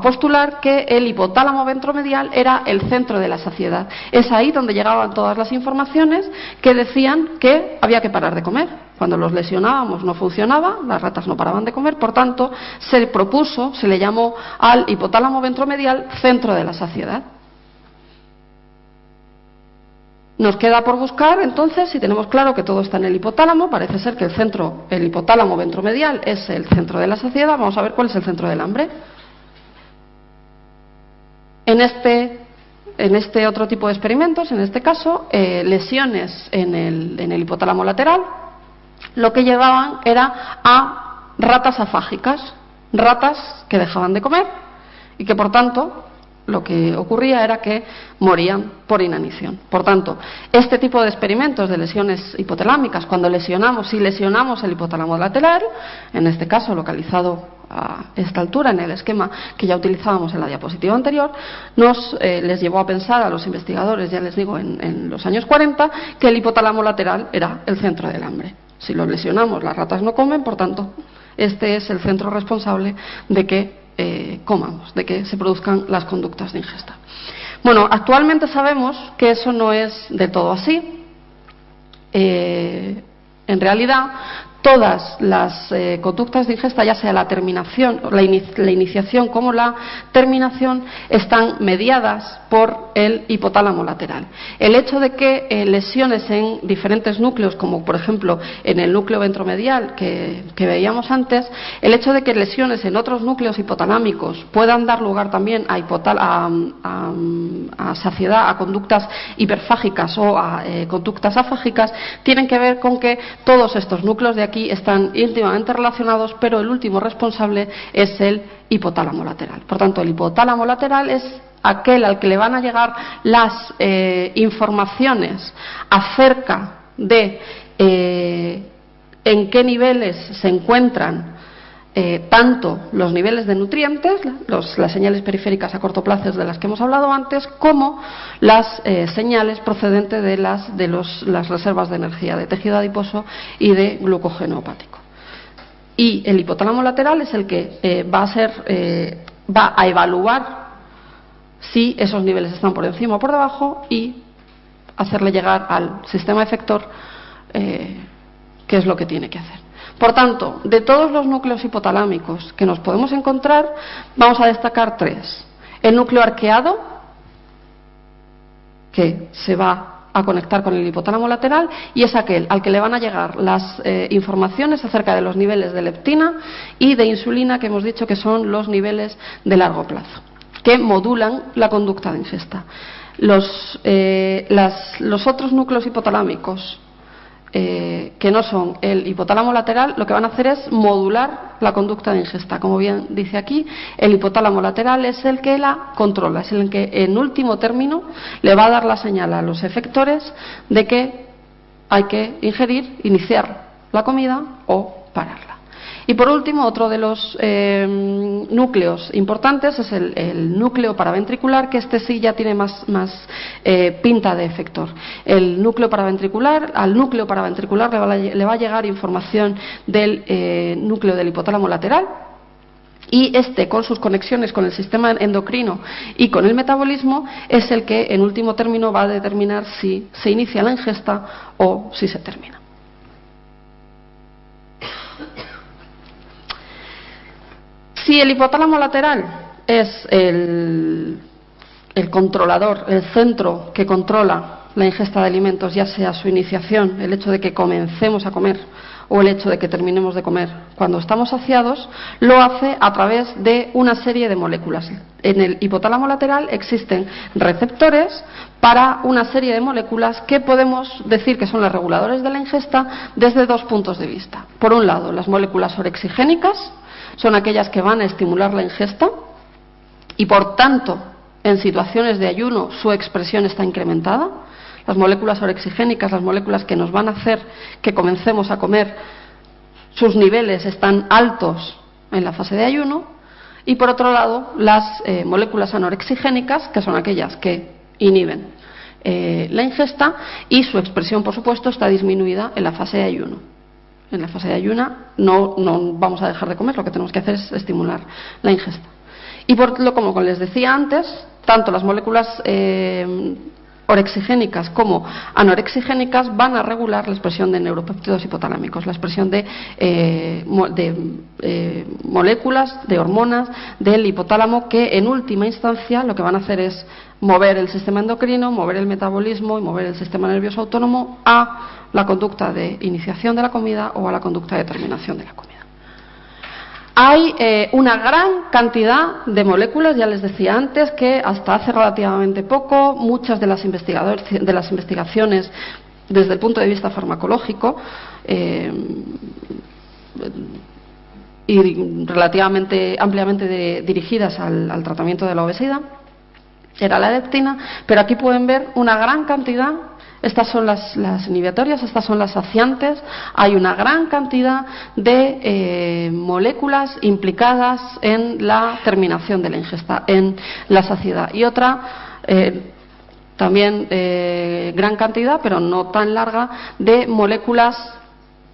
postular que el hipotálamo ventromedial era el centro de la saciedad. Es ahí donde llegaban todas las informaciones que decían que había que parar de comer. Cuando los lesionábamos no funcionaba, las ratas no paraban de comer, por tanto se le llamó al hipotálamo ventromedial centro de la saciedad. Nos queda por buscar, entonces, si tenemos claro que todo está en el hipotálamo, parece ser que el hipotálamo ventromedial es el centro de la saciedad. Vamos a ver cuál es el centro del hambre. En este otro tipo de experimentos, en este caso, lesiones en el hipotálamo lateral, lo que llevaban era a ratas afágicas, ratas que dejaban de comer y que, por tanto, lo que ocurría era que morían por inanición. Por tanto, este tipo de experimentos de lesiones hipotalámicas, cuando lesionamos el hipotálamo lateral, en este caso localizado a esta altura en el esquema que ya utilizábamos en la diapositiva anterior, les llevó a pensar a los investigadores, ya les digo, en los años 40, que el hipotálamo lateral era el centro del hambre. Si lo lesionamos, las ratas no comen, por tanto, este es el centro responsable de que comamos, de que se produzcan las conductas de ingesta. Bueno, actualmente sabemos que eso no es del todo así. En realidad, todas las conductas de ingesta, ya sea la terminación, la iniciación como la terminación, están mediadas por el hipotálamo lateral. El hecho de que lesiones en diferentes núcleos, como por ejemplo en el núcleo ventromedial que veíamos antes, el hecho de que lesiones en otros núcleos hipotalámicos puedan dar lugar también a saciedad, a conductas hiperfágicas o a conductas afágicas, tienen que ver con que todos estos núcleos de aquí están íntimamente relacionados, pero el último responsable es el hipotálamo lateral. Por tanto, el hipotálamo lateral es aquel al que le van a llegar las informaciones acerca de en qué niveles se encuentran tanto los niveles de nutrientes, las señales periféricas a corto plazo de las que hemos hablado antes, como las señales procedentes de las reservas de energía de tejido adiposo y de glucógeno hepático. Y el hipotálamo lateral es el que va a evaluar si esos niveles están por encima o por debajo y hacerle llegar al sistema efector qué es lo que tiene que hacer. Por tanto, de todos los núcleos hipotalámicos que nos podemos encontrar, vamos a destacar 3. El núcleo arqueado, que se va a conectar con el hipotálamo lateral, y es aquel al que le van a llegar las informaciones acerca de los niveles de leptina y de insulina, que hemos dicho que son los niveles de largo plazo, que modulan la conducta de ingesta. Los otros núcleos hipotalámicos que no son el hipotálamo lateral, lo que van a hacer es modular la conducta de ingesta. Como bien dice aquí, el hipotálamo lateral es el que la controla, es el que en último término le va a dar la señal a los efectores de que hay que ingerir, iniciar la comida o pararla. Y por último, otro de los núcleos importantes es el núcleo paraventricular, que este sí ya tiene más pinta de efector. El núcleo paraventricular, al núcleo paraventricular le va a llegar información del núcleo del hipotálamo lateral, y este, con sus conexiones con el sistema endocrino y con el metabolismo, es el que en último término va a determinar si se inicia la ingesta o si se termina. Si el hipotálamo lateral es el controlador, el centro que controla la ingesta de alimentos, ya sea su iniciación, el hecho de que comencemos a comer o el hecho de que terminemos de comer cuando estamos saciados, lo hace a través de una serie de moléculas. En el hipotálamo lateral existen receptores para una serie de moléculas que podemos decir que son los reguladores de la ingesta desde 2 puntos de vista. Por un lado, las moléculas orexigénicas son aquellas que van a estimular la ingesta y, por tanto, en situaciones de ayuno su expresión está incrementada. Las moléculas orexigénicas, las moléculas que nos van a hacer que comencemos a comer, sus niveles están altos en la fase de ayuno. Y, por otro lado, las moléculas anorexigénicas, que son aquellas que inhiben la ingesta, y su expresión, por supuesto, está disminuida en la fase de ayuno. En la fase de ayuna no vamos a dejar de comer, lo que tenemos que hacer es estimular la ingesta. Y como les decía antes, tanto las moléculas orexigénicas como anorexigénicas van a regular la expresión de neuropéptidos hipotalámicos, la expresión de moléculas, de hormonas del hipotálamo, que en última instancia lo que van a hacer es mover el sistema endocrino, mover el metabolismo y mover el sistema nervioso autónomo a la conducta de iniciación de la comida o a la conducta de terminación de la comida. Hay una gran cantidad de moléculas, ya les decía antes, que hasta hace relativamente poco muchas de las investigaciones desde el punto de vista farmacológico y relativamente ampliamente dirigidas al tratamiento de la obesidad era la leptina, pero aquí pueden ver una gran cantidad. Estas son las inhibitorias, estas son las saciantes. Hay una gran cantidad de moléculas implicadas en la terminación de la ingesta, en la saciedad. Y otra, también gran cantidad, pero no tan larga, de moléculas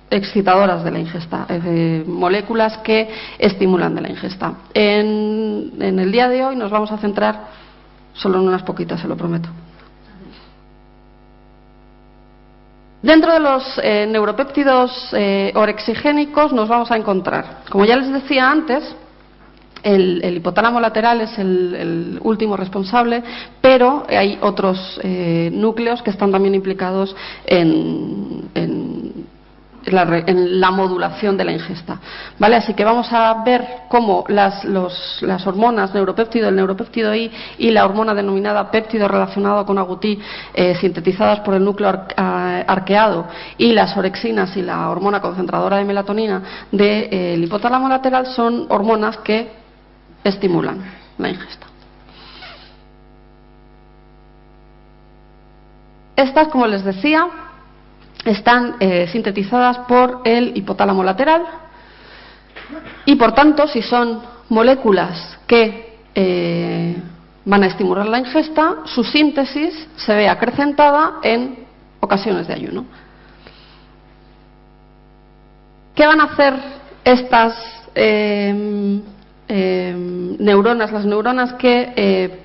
excitadoras de la ingesta, moléculas que estimulan de la ingesta. En el día de hoy nos vamos a centrar solo en unas poquitas, se lo prometo. Dentro de los neuropéptidos orexigénicos nos vamos a encontrar, como ya les decía antes, el hipotálamo lateral es el último responsable, pero hay otros núcleos que están también implicados en la modulación de la ingesta, ¿vale? Así que vamos a ver cómo las hormonas neuropéptido, el neuropéptido I y la hormona denominada péptido relacionado con agouti, sintetizadas por el núcleo arqueado, y las orexinas y la hormona concentradora de melatonina del hipotálamo lateral, son hormonas que estimulan la ingesta. Estas, como les decía, están sintetizadas por el hipotálamo lateral y, por tanto, si son moléculas que van a estimular la ingesta, su síntesis se ve acrecentada en ocasiones de ayuno. ¿Qué van a hacer estas neuronas? Las neuronas que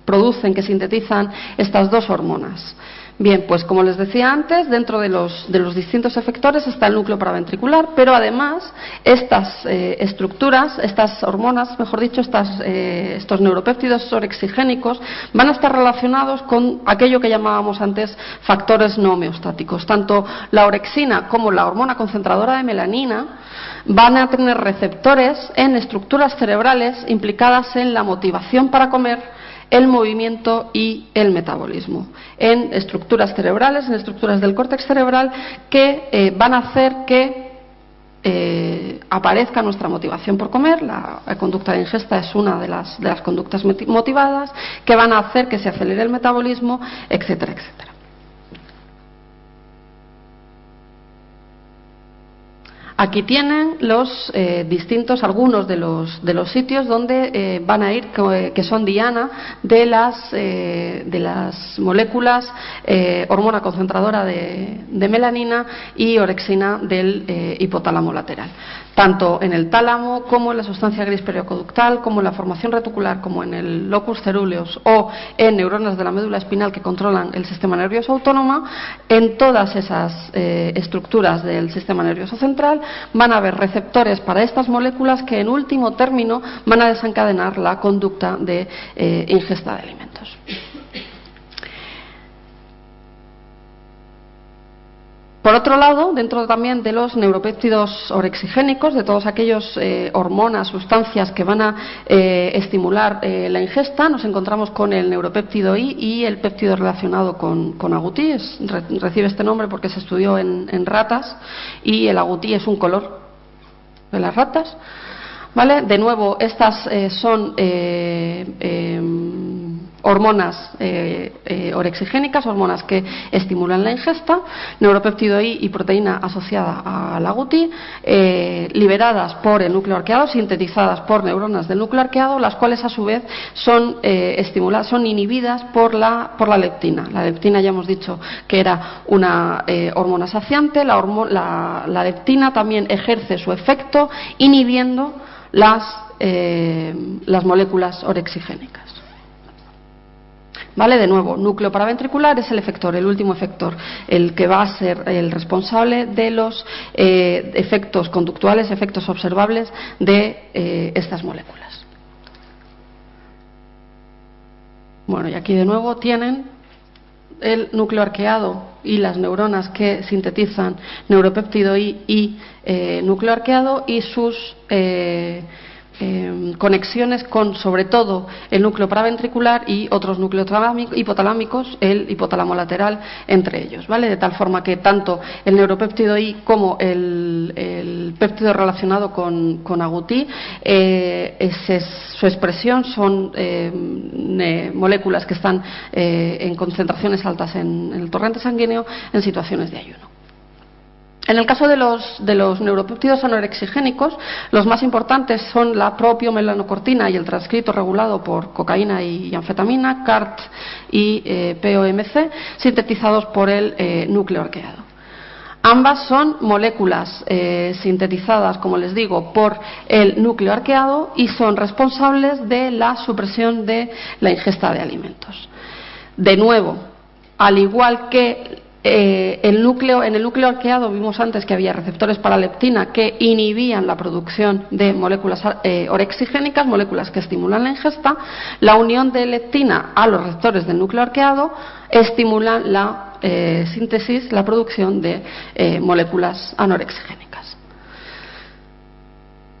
producen, que sintetizan estas dos hormonas. Bien, pues como les decía antes, dentro de los distintos efectores está el núcleo paraventricular, pero además estas estructuras, estas hormonas, mejor dicho, estos neuropéptidos orexigénicos van a estar relacionados con aquello que llamábamos antes factores no homeostáticos. Tanto la orexina como la hormona concentradora de melanina van a tener receptores en estructuras cerebrales implicadas en la motivación para comer, el movimiento y el metabolismo, en estructuras cerebrales, en estructuras del córtex cerebral que van a hacer que aparezca nuestra motivación por comer. La conducta de ingesta es una de las conductas motivadas, que van a hacer que se acelere el metabolismo, etcétera, etcétera. Aquí tienen los algunos de los sitios donde van a ir, que son diana de las moléculas hormona concentradora de melanina y orexina del hipotálamo lateral. Tanto en el tálamo como en la sustancia gris perioconductal, como en la formación reticular, como en el locus ceruleus o en neuronas de la médula espinal que controlan el sistema nervioso autónomo, en todas esas estructuras del sistema nervioso central van a haber receptores para estas moléculas que en último término van a desencadenar la conducta de ingesta de alimentos. Por otro lado, dentro también de los neuropéptidos orexigénicos, de todos aquellos hormonas, sustancias que van a estimular la ingesta, nos encontramos con el neuropéptido I y el péptido relacionado con agouti. Recibe este nombre porque se estudió en ratas, y el agouti es un color de las ratas. ¿Vale? De nuevo, estas son hormonas orexigénicas, hormonas que estimulan la ingesta, neuropéptido I y proteína asociada al agouti, liberadas por el núcleo arqueado, sintetizadas por neuronas del núcleo arqueado, las cuales a su vez son inhibidas por la leptina. La leptina, ya hemos dicho que era una hormona saciante. La leptina también ejerce su efecto inhibiendo las moléculas orexigénicas. ¿Vale? De nuevo, núcleo paraventricular es el efector, el último efector, el que va a ser el responsable de los efectos conductuales, efectos observables de estas moléculas. Bueno, y aquí de nuevo tienen el núcleo arqueado y las neuronas que sintetizan neuropéptido I y núcleo arqueado y sus conexiones con, sobre todo, el núcleo paraventricular y otros núcleos hipotalámicos, el hipotálamo lateral entre ellos, ¿vale? De tal forma que tanto el neuropéptido I como el péptido relacionado con agouti, su expresión son moléculas que están en concentraciones altas en el torrente sanguíneo en situaciones de ayuno. En el caso de los neuropéptidos anorexigénicos, los más importantes son la propiomelanocortina y el transcrito regulado por cocaína y anfetamina, CART y POMC, sintetizados por el núcleo arqueado. Ambas son moléculas sintetizadas, como les digo, por el núcleo arqueado y son responsables de la supresión de la ingesta de alimentos. De nuevo, al igual que en el núcleo arqueado vimos antes que había receptores para leptina que inhibían la producción de moléculas orexigénicas, moléculas que estimulan la ingesta. La unión de leptina a los receptores del núcleo arqueado estimulan la síntesis, la producción de moléculas anorexigénicas.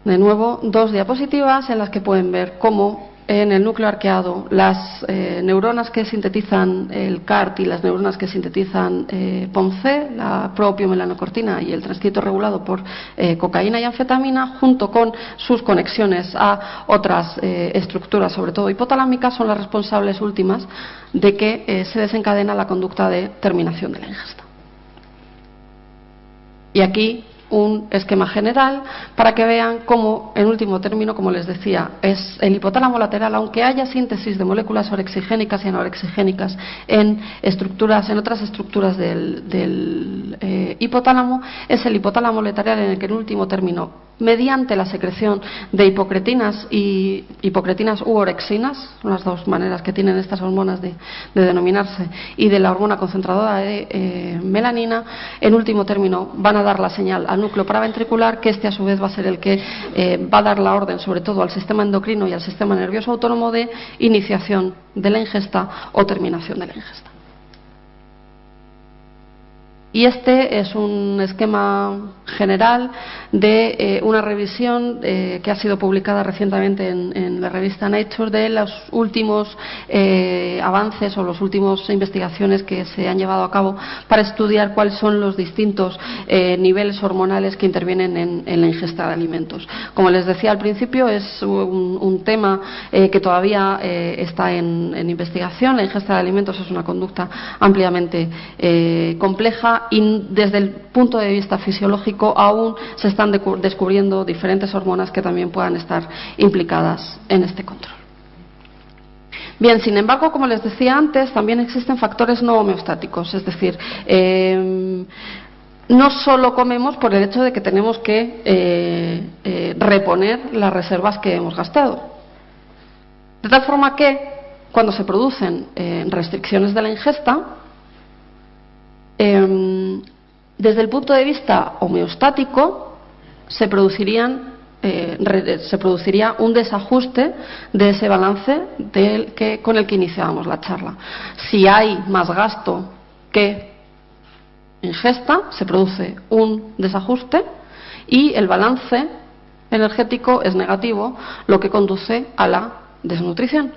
De nuevo, dos diapositivas en las que pueden ver cómo en el núcleo arqueado las neuronas que sintetizan el CART y las neuronas que sintetizan POMC, la propiomelanocortina y el transcrito regulado por cocaína y anfetamina, junto con sus conexiones a otras estructuras, sobre todo hipotalámicas, son las responsables últimas de que se desencadena la conducta de terminación de la ingesta. Y aquí un esquema general para que vean cómo, en último término, como les decía, es el hipotálamo lateral, aunque haya síntesis de moléculas orexigénicas y anorexigénicas en otras estructuras del hipotálamo, es el hipotálamo lateral en el que, en último término, mediante la secreción de hipocritinas u orexinas, son las dos maneras que tienen estas hormonas de denominarse, y de la hormona concentradora de melanina, en último término van a dar la señal al núcleo paraventricular, que a su vez va a ser el que va a dar la orden, sobre todo al sistema endocrino y al sistema nervioso autónomo, de iniciación de la ingesta o terminación de la ingesta. Y este es un esquema general de una revisión que ha sido publicada recientemente en la revista Nature de los últimos avances o las últimas investigaciones que se han llevado a cabo para estudiar cuáles son los distintos niveles hormonales que intervienen en la ingesta de alimentos. Como les decía al principio, es un tema que todavía está en investigación. La ingesta de alimentos es una conducta ampliamente compleja, y desde el punto de vista fisiológico aún se están descubriendo diferentes hormonas que también puedan estar implicadas en este control. Bien, sin embargo, como les decía antes, también existen factores no homeostáticos, es decir, no solo comemos por el hecho de que tenemos que reponer las reservas que hemos gastado. De tal forma que, cuando se producen restricciones de la ingesta, desde el punto de vista homeostático se produciría un desajuste de ese balance con el que iniciábamos la charla. Si hay más gasto que ingesta, se produce un desajuste y el balance energético es negativo, lo que conduce a la desnutrición.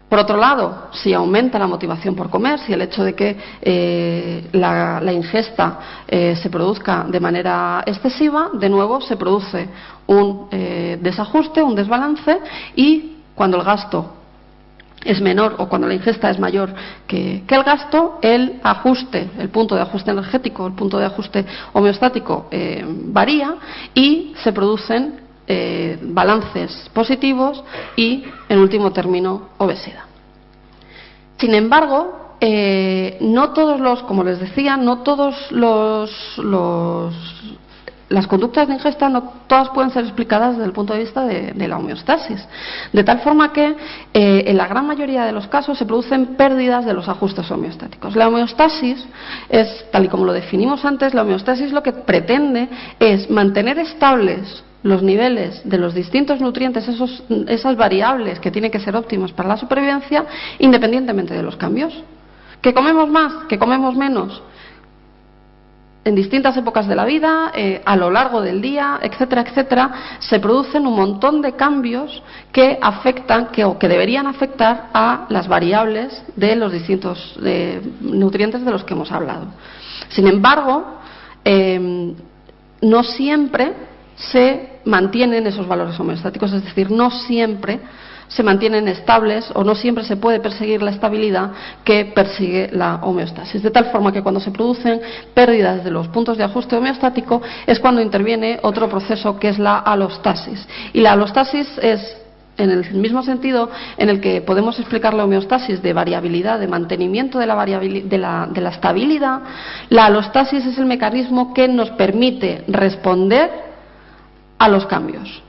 Por otro lado, si aumenta la motivación por comer, si el hecho de que la ingesta se produzca de manera excesiva, de nuevo se produce un desajuste, un desbalance, y cuando el gasto es menor o cuando la ingesta es mayor que el gasto, el punto de ajuste energético, el punto de ajuste homeostático varía y se producen balances positivos y, en último término, obesidad. Sin embargo, no todos como les decía, no todos las conductas de ingesta, no todas pueden ser explicadas desde el punto de vista de la homeostasis. De tal forma que, en la gran mayoría de los casos, se producen pérdidas de los ajustes homeostáticos. La homeostasis es, tal y como lo definimos antes, la homeostasis lo que pretende es mantener estables los niveles de los distintos nutrientes, esas variables que tienen que ser óptimas para la supervivencia, independientemente de los cambios. ¿Que comemos más? ¿Que comemos menos? En distintas épocas de la vida, a lo largo del día, etcétera, etcétera, se producen un montón de cambios que afectan, o que deberían afectar a las variables de los distintos nutrientes de los que hemos hablado. Sin embargo, no siempre se mantienen esos valores homeostáticos, es decir, no siempre se mantienen estables o no siempre se puede perseguir la estabilidad que persigue la homeostasis. De tal forma que cuando se producen pérdidas de los puntos de ajuste homeostático es cuando interviene otro proceso que es la alostasis. Y la alostasis es, en el mismo sentido en el que podemos explicar la homeostasis de variabilidad, de mantenimiento de la estabilidad, la alostasis es el mecanismo que nos permite responder a los cambios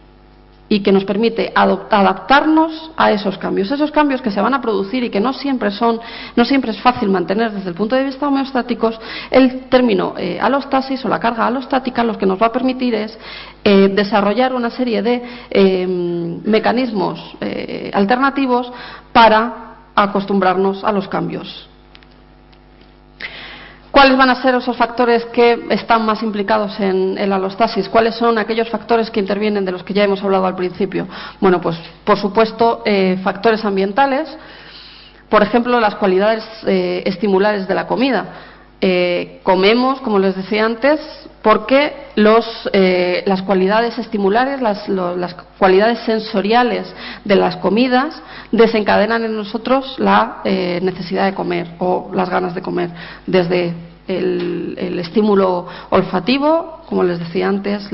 y que nos permite adaptarnos a esos cambios que se van a producir y que no siempre es fácil mantener desde el punto de vista homeostáticos. El término alostasis o la carga alostática lo que nos va a permitir es desarrollar una serie de mecanismos alternativos para acostumbrarnos a los cambios. ¿Cuáles van a ser esos factores que están más implicados en la alostasis? ¿Cuáles son aquellos factores que intervienen de los que ya hemos hablado al principio? Bueno, pues por supuesto factores ambientales, por ejemplo las cualidades estimulares de la comida. Comemos, como les decía antes, porque las cualidades estimulares, las cualidades sensoriales de las comidas desencadenan en nosotros la necesidad de comer o las ganas de comer desde el estímulo olfativo, como les decía antes,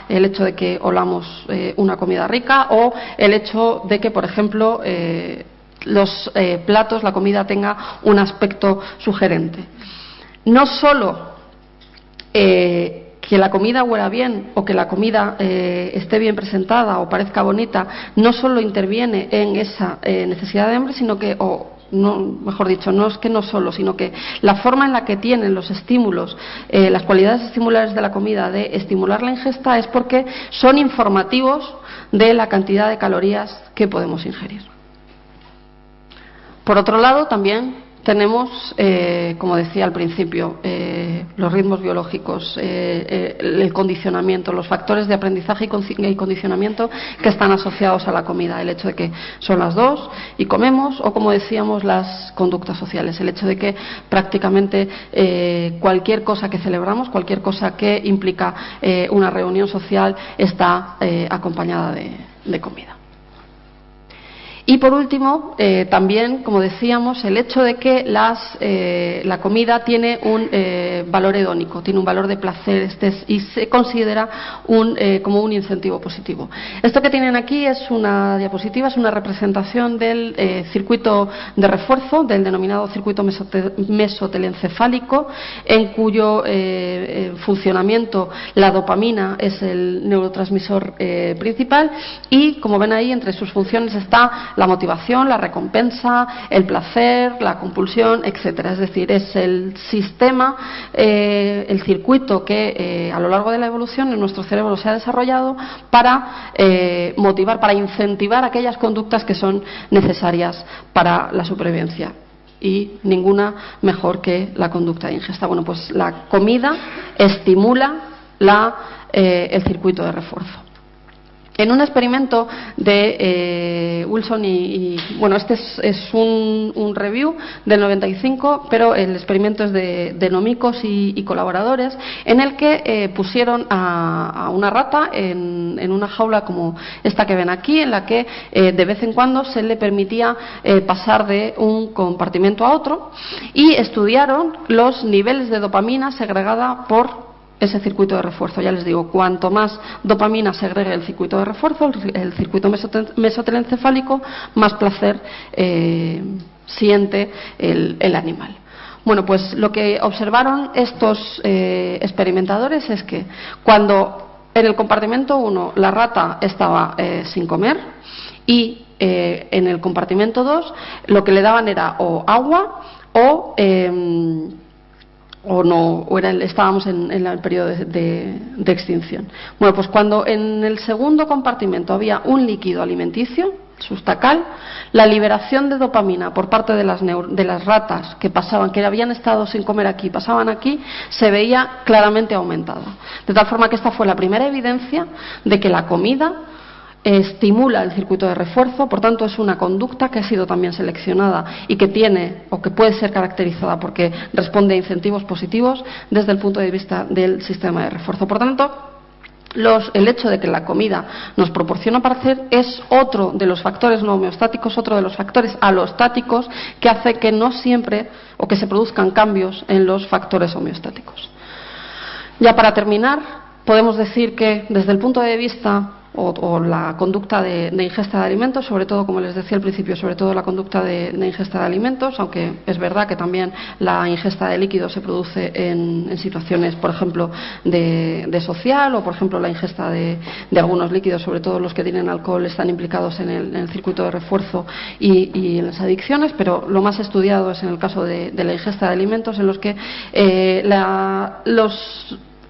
el hecho de que olamos una comida rica, o el hecho de que, por ejemplo, los platos, la comida tenga un aspecto sugerente. No solo que la comida huela bien o que la comida esté bien presentada o parezca bonita, no solo interviene en esa necesidad de hambre, sino que, no, mejor dicho, no es que no solo, sino que la forma en la que tienen los estímulos, las cualidades estimulares de la comida de estimular la ingesta, es porque son informativos de la cantidad de calorías que podemos ingerir. Por otro lado, también tenemos, como decía al principio, los ritmos biológicos, el condicionamiento, los factores de aprendizaje y condicionamiento que están asociados a la comida. El hecho de que son las 2 y comemos, o como decíamos, las conductas sociales. El hecho de que prácticamente cualquier cosa que celebramos, cualquier cosa que implica una reunión social, está acompañada de comida. Y por último, también, como decíamos, el hecho de que la comida tiene un valor hedónico, tiene un valor de placer, y se considera como un incentivo positivo. Esto que tienen aquí es una diapositiva, es una representación del circuito de refuerzo, del denominado circuito mesotelencefálico, en cuyo funcionamiento la dopamina es el neurotransmisor principal, y, como ven ahí, entre sus funciones está la motivación, la recompensa, el placer, la compulsión, etcétera. Es decir, es el sistema, el circuito que a lo largo de la evolución en nuestro cerebro se ha desarrollado para motivar, para incentivar aquellas conductas que son necesarias para la supervivencia. Y ninguna mejor que la conducta de ingesta. Bueno, pues la comida estimula el circuito de refuerzo. En un experimento de Wilson bueno, este es un review del 95, pero el experimento es de Nomikos y colaboradores, en el que pusieron a una rata en una jaula como esta que ven aquí, en la que de vez en cuando se le permitía pasar de un compartimento a otro, y estudiaron los niveles de dopamina segregada por ese circuito de refuerzo. Ya les digo, cuanto más dopamina segregue el circuito de refuerzo, el circuito mesotelencefálico, más placer siente el animal. Bueno, pues lo que observaron estos experimentadores es que cuando en el compartimento 1 la rata estaba sin comer, y en el compartimento 2 lo que le daban era o agua estábamos en el periodo de extinción. Bueno, pues cuando en el segundo compartimento había un líquido alimenticio sustacal, la liberación de dopamina por parte de las ratas que habían estado sin comer aquí, pasaban aquí, se veía claramente aumentada. De tal forma que esta fue la primera evidencia de que la comida estimula el circuito de refuerzo. Por tanto, es una conducta que ha sido también seleccionada y que tiene, o que puede ser caracterizada porque responde a incentivos positivos desde el punto de vista del sistema de refuerzo. Por tanto, el hecho de que la comida nos proporciona placer es otro de los factores no homeostáticos, otro de los factores alostáticos que hace que no siempre, o que se produzcan cambios en los factores homeostáticos. Ya para terminar, podemos decir que desde el punto de vista o la conducta de ingesta de alimentos, sobre todo, como les decía al principio, sobre todo la conducta de ingesta de alimentos, aunque es verdad que también la ingesta de líquidos se produce en situaciones, por ejemplo, de social, o por ejemplo la ingesta de algunos líquidos, sobre todo los que tienen alcohol, están implicados en el circuito de refuerzo y en las adicciones, pero lo más estudiado es en el caso de la ingesta de alimentos, en los que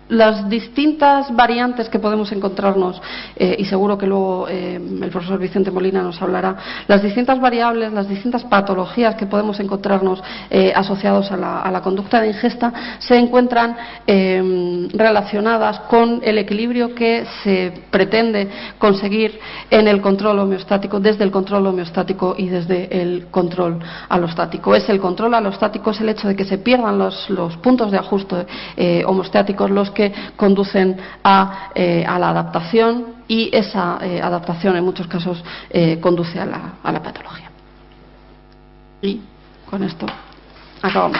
las distintas variantes que podemos encontrarnos, y seguro que luego el profesor Vicente Molina nos hablará, las distintas variables, las distintas patologías que podemos encontrarnos asociados a la conducta de ingesta, se encuentran relacionadas con el equilibrio que se pretende conseguir en el control homeostático, desde el control homeostático y desde el control alostático. El control alostático es el hecho de que se pierdan los puntos de ajuste homeostáticos, los que conducen a la adaptación, y esa adaptación en muchos casos conduce a la patología. Y con esto acabamos.